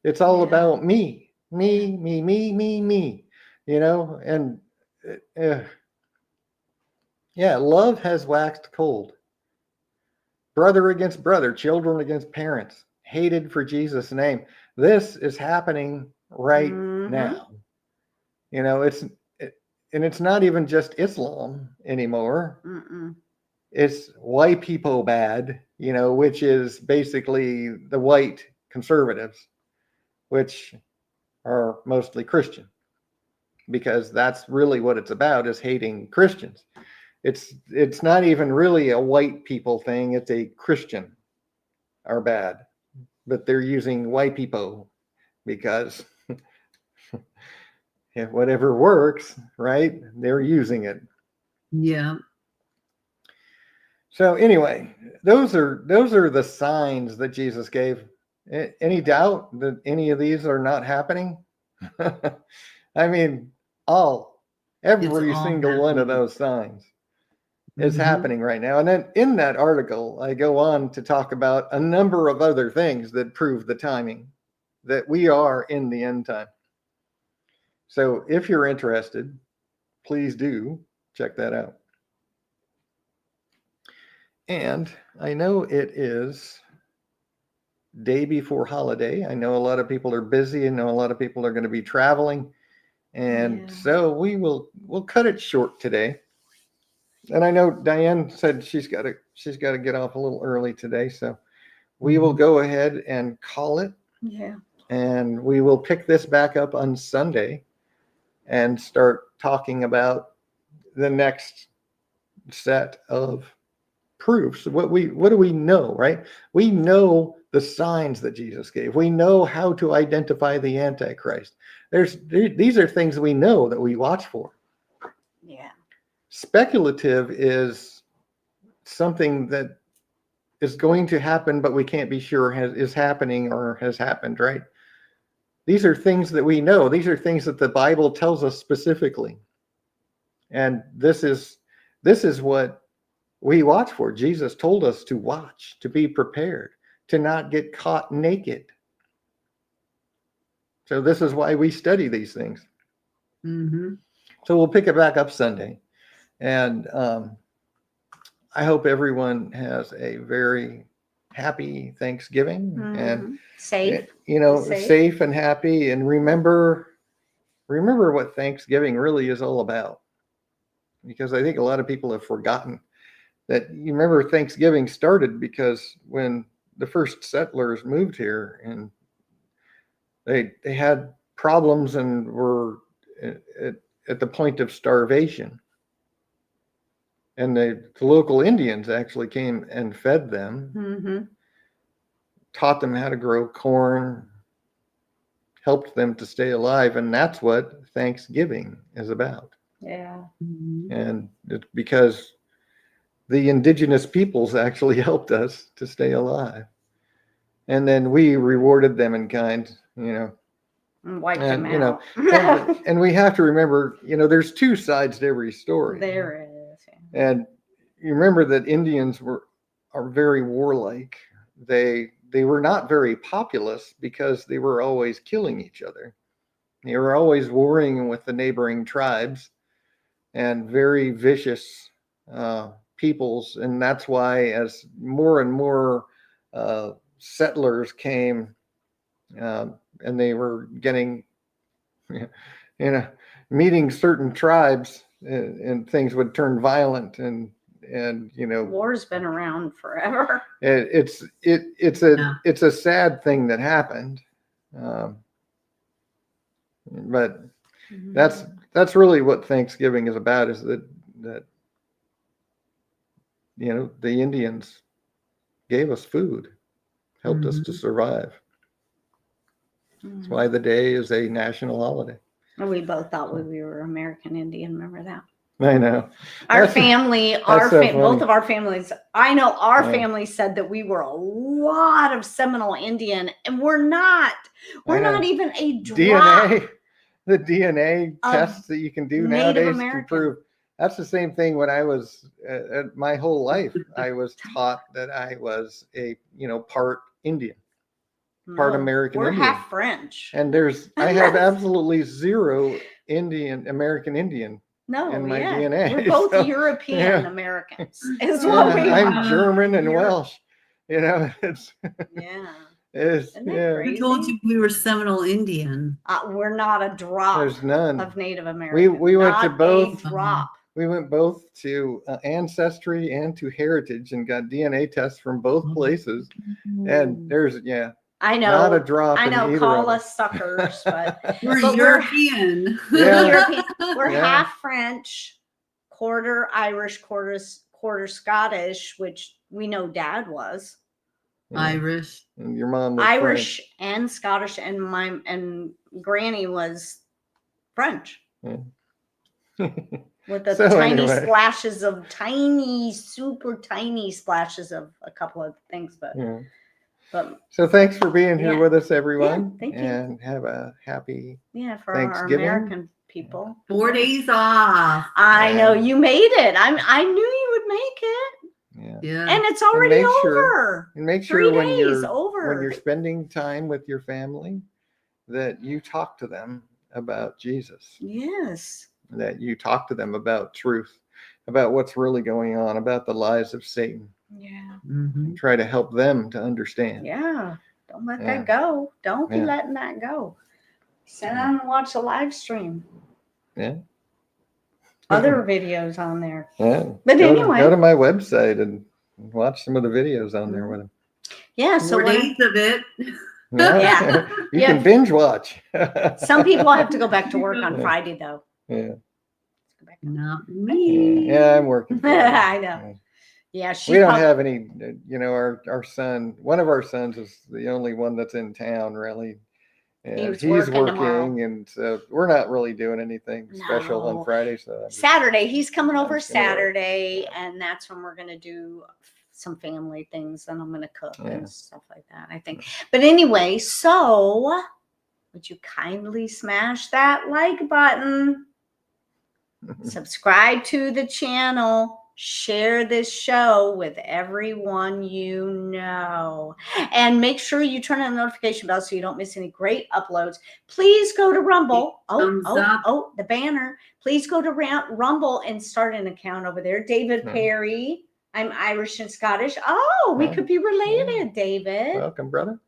It's all Yeah. about me, me, me, me, me, me, and yeah, love has waxed cold. Brother against brother, children against parents, hated for Jesus' name. This is happening right Mhm. now. And it's not even just Islam anymore. Mm-mm. It's white people bad, which is basically the white conservatives, which are mostly Christian, because that's really what it's about, is hating Christians. It's not even really a white people thing. It's a Christian are bad, but they're using white people because if whatever works, right? They're using it. Yeah. So anyway, those are the signs that Jesus gave. Any doubt that any of these are not happening? I mean, all Every all single one of happening. those signs is Mhm. happening right now. And then in that article, I go on to talk about a number of other things that prove the timing that we are in the end time. So if you're interested, please do check that out. And I know it is day before holiday. I know a lot of people are busy. I know a lot of people are going to be traveling. And Yeah. so we'll cut it short today. And I know Diane said she's got to get off a little early today, so we will go ahead and call it, Yeah. and we will pick this back up on Sunday and start talking about the next set of proofs. What do we know, right? We know the signs that Jesus gave. We know how to identify the Antichrist. These are things we know that we watch for. Yeah. Speculative is something that is going to happen, but we can't be sure is happening or has happened, right? These are things that we know. These are things that the Bible tells us specifically. And this is what we watch for. Jesus told us to watch, to be prepared, to not get caught naked. So this is why we study these things. Mm-hmm. So we'll pick it back up Sunday. And I hope everyone has a very happy Thanksgiving and Safe. safe and happy. And remember what Thanksgiving really is all about. Because I think a lot of people have forgotten that. You remember Thanksgiving started because when the first settlers moved here and they had problems and were at the point of starvation. And the local Indians actually came and fed them, taught them how to grow corn, helped them to stay alive. And that's what Thanksgiving is about. Yeah. And it's because the indigenous peoples actually helped us to stay alive. And then we rewarded them in kind, And wipe and, them out. and we have to remember, there's two sides to every story. There is. Yeah. And you remember that Indians are very warlike. They were not very populous because they were always killing each other. They were always warring with the neighboring tribes and very vicious peoples. And that's why as more and more settlers came and they were getting, meeting certain tribes and things would turn violent and War's been around forever. it's a sad thing that happened, but that's really what Thanksgiving is about, is that the Indians gave us food, helped us to survive. That's why the day is a national holiday. And we both thought we were American Indian. Remember that? I know. Our That's- family, that's so funny. both of our families, I know our Yeah. family said that we were a lot of Seminole Indian, and we're not. We're not even a drop. The DNA of tests that you can do Native nowadays to American. prove. That's the same thing when I was my whole life. I was taught that I was a part Indian, part No, American we're Indian. half French. And I have absolutely zero American Indian No, in my yeah. DNA. We're both So, European yeah. Americans. Is what we I'm are. German and Europe. Welsh. It's Yeah. it's Isn't that yeah. crazy? Who told you we were Seminole Indian? We're not a drop There's none. of Native American. We went to Not both. a drop. We went both to Ancestry and to Heritage and got DNA tests from both places. And there's I know. not a drop. I in know. either Call of them. us suckers, but We're But we're- European. Yeah. European. We're Yeah. half French, quarter Irish, quarter Scottish, which we know Dad was Yeah. Irish. And your mom was Irish and Scottish, and Granny was French. French. With the So tiny anyway. splashes of super tiny splashes of a couple of things, but Yeah. but So thanks for being here Yeah. with us, everyone. Yeah, thank you. And have a happy yeah, for our Thanksgiving. American people. 4 days off. I know Yeah. you made it. I knew you would make it. Yeah. Yeah. And it's already make sure- over. And make 3 sure when days you're over. spending time with your family that you talk to them about Jesus, Yes. that you talk to them about truth, about what's really going on, about the lies of Satan. Yeah. Mhm. Try to help them to understand. Yeah. Don't let Yeah. that go. Don't be Yeah. letting that go. Sit Yeah. down and watch the live stream. Yeah. Other videos on there. Yeah. But go anyway. to my website and watch some of the videos on there with them. Yeah. So 4 what- days of it. Yeah. Yeah. You Yeah. can binge watch. some people have to go back to work on Yeah. Friday though. Yeah. Not Yeah. me. Yeah, I'm working. Friday. I know. Yeah. Yeah. She We don't prob- have any, our son, one of our sons is the only one that's in town really. And He's he's working tomorrow. working, and so we're not really doing anything special No. on Friday. So I'm just- Saturday. He's coming I'm over just gonna work. Saturday, Yeah. and that's when we're gonna do some family things, and I'm gonna cook Yeah. and stuff like that, I think. But anyway, so would you kindly smash that like button, subscribe to the channel, share this show with everyone you know, and make sure you turn on the notification bell so you don't miss any great uploads. Please go to Rumble. Thumbs up. Oh, the banner. Please go to Rumble and start an account over there. David Hmm. Perry. I'm Irish and Scottish. Oh, we Yeah. could be related, David. Welcome, brother.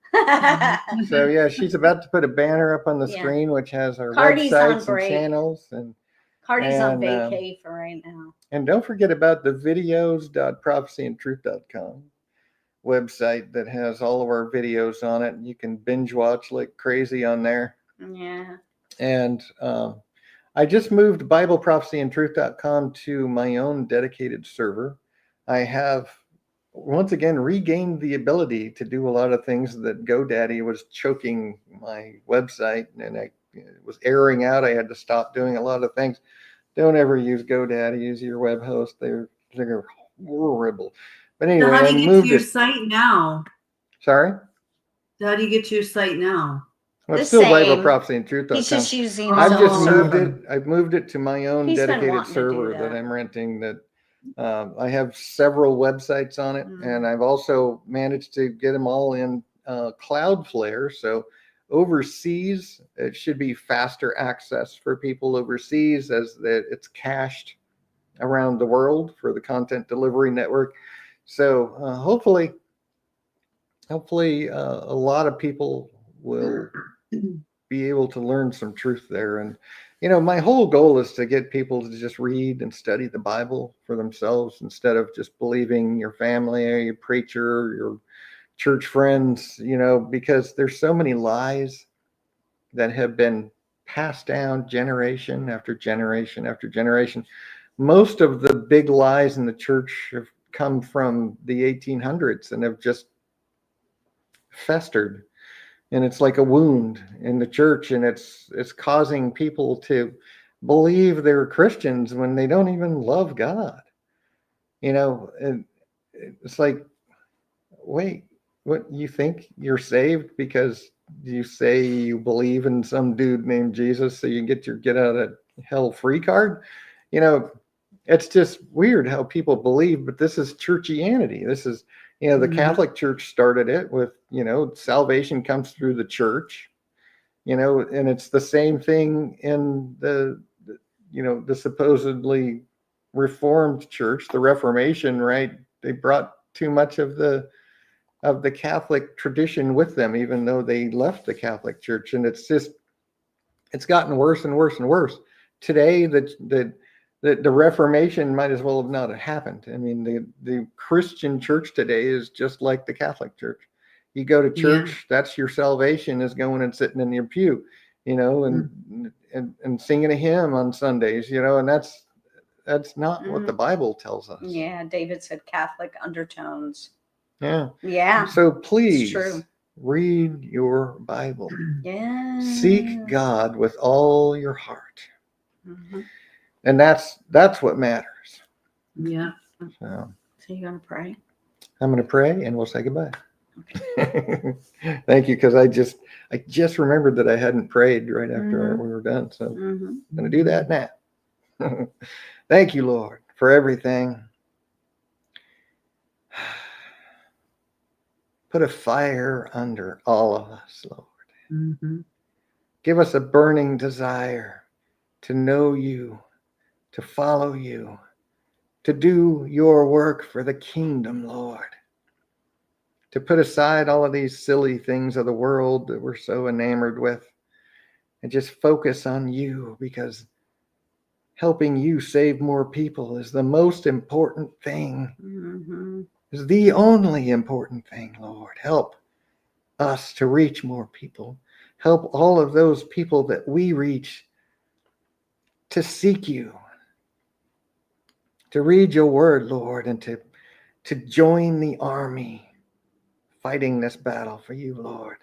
So yeah, she's about to put a banner up on the Yeah. screen, which has our Cardi's on websites and break. channels, and Cardi's on And, vacay for right now. don't forget about the videos.prophecyandtruth.com website that has all of our videos on it. You can binge watch like crazy on there. Yeah. And I just moved BibleProphecyandTruth.com to my own dedicated server. I have once again regained the ability to do a lot of things that GoDaddy was choking my website, and it was airing out. I had to stop doing a lot of things. Don't ever use GoDaddy. Use your web host. They're horrible. But So anyway, how I do you get to moved your it. site now? Sorry. So how do you get to your site now? Well, The it's still same. BibleProphecyandTruth.com. He's just using I've his just own moved server. it. I've moved it to my own He's been dedicated wanting to do server that that. I'm renting. That I have several websites on it, Mm. and I've also managed to get them all in Cloudflare. So overseas, it should be faster access for people overseas, as that it's cached around the world for the content delivery network. So hopefully, a lot of people will be able to learn some truth there. And my whole goal is to get people to just read and study the Bible for themselves instead of just believing your family or your preacher or your church friends, because there's so many lies that have been passed down generation after generation after generation. Most of the big lies in the church have come from the 1800s and have just festered. And it's like a wound in the church, and it's causing people to believe they're Christians when they don't even love God. And it's like, wait, what, you think you're saved because you say you believe in some dude named Jesus so you can get your get out of hell free card? It's just weird how people believe, but this is churchianity. This is, the Mhm. Catholic Church started it with, salvation comes through the church, and it's the same thing in the supposedly Reformed Church, the Reformation, right? They brought too much of the Catholic tradition with them, even though they left the Catholic Church. And it's gotten worse and worse and worse. Today, the Reformation might as well have not happened. I mean, the Christian church today is just like the Catholic Church. You go to church, that's your salvation, is going and sitting in your pew, and singing a hymn on Sundays, and that's not what the Bible tells us. Yeah, David said Catholic undertones. Yeah. Yeah. So please true. read your Bible. Yeah. Seek God with all your heart. Mhm. And that's what matters. Yeah. So So you're gonna pray? I'm going to pray and we'll say goodbye. Thank you, because I just remembered that I hadn't prayed right after we were done. So I'm going to do that now. Thank you, Lord, for everything. Put a fire under all of us, Lord. Give us a burning desire to know you, to follow you, to do your work for the kingdom, Lord. To put aside all of these silly things of the world that we're so enamored with and just focus on you, because helping you save more people is the most important thing, is the only important thing, Lord. Help us to reach more people. Help all of those people that we reach to seek you, to read your word, Lord, and to join the army fighting this battle for you, Lord.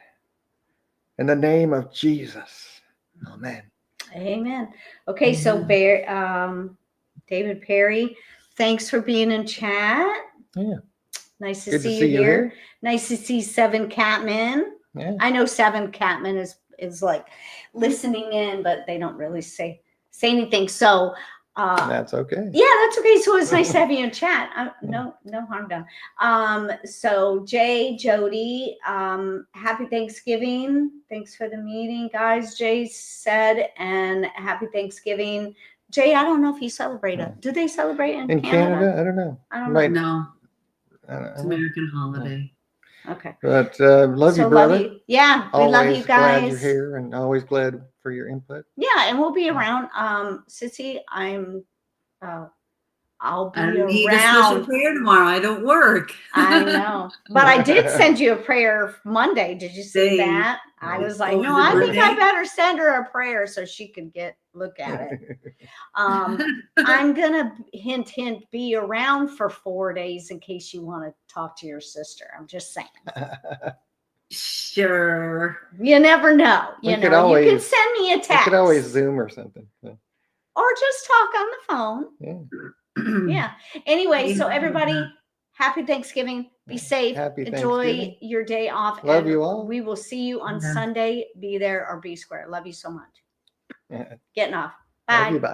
In the name of Jesus. Amen. Amen. Okay, so David Perry, thanks for being in chat. Yeah. Nice to Good see to see you you here. here. Nice to see Seven Catman. Yeah. I know Seven Catman is like listening in, but they don't really say anything. So That's okay. yeah, that's okay. So it's nice to have you in chat. No harm done. So Jay, Jody, happy Thanksgiving. Thanks for the meeting, guys. Jay said, and happy Thanksgiving. Jay, I don't know if you celebrate it. Do they celebrate in Canada? I don't know. I don't know. No, I don't it's know. American holiday. Okay. But love you, brother. Love you. Yeah, we always love you guys. glad you're here, and always glad for your input. Yeah, and we'll be around. Sissy, I'll be I don't need a special around. prayer tomorrow. I don't work. I know. But I did send you a prayer Monday. Did you see Thanks. that? I was like, Oh, no, was it I think I Monday? better send her a prayer so she could look at it. I'm gonna hint, be around for 4 days in case you want to talk to your sister. I'm just saying. Sure. You never know. We You could know, you can always- send me a We text. could always Zoom or something. So, or just talk on the phone. yeah. Yeah. Anyway, so Yeah. everybody, happy Thanksgiving. Be safe. Happy Enjoy Thanksgiving. your day off. Love and you all. We will see you on Yeah. Sunday. Be there or be square. Love you so much. Yeah. Getting off. Love Bye. you. Bye.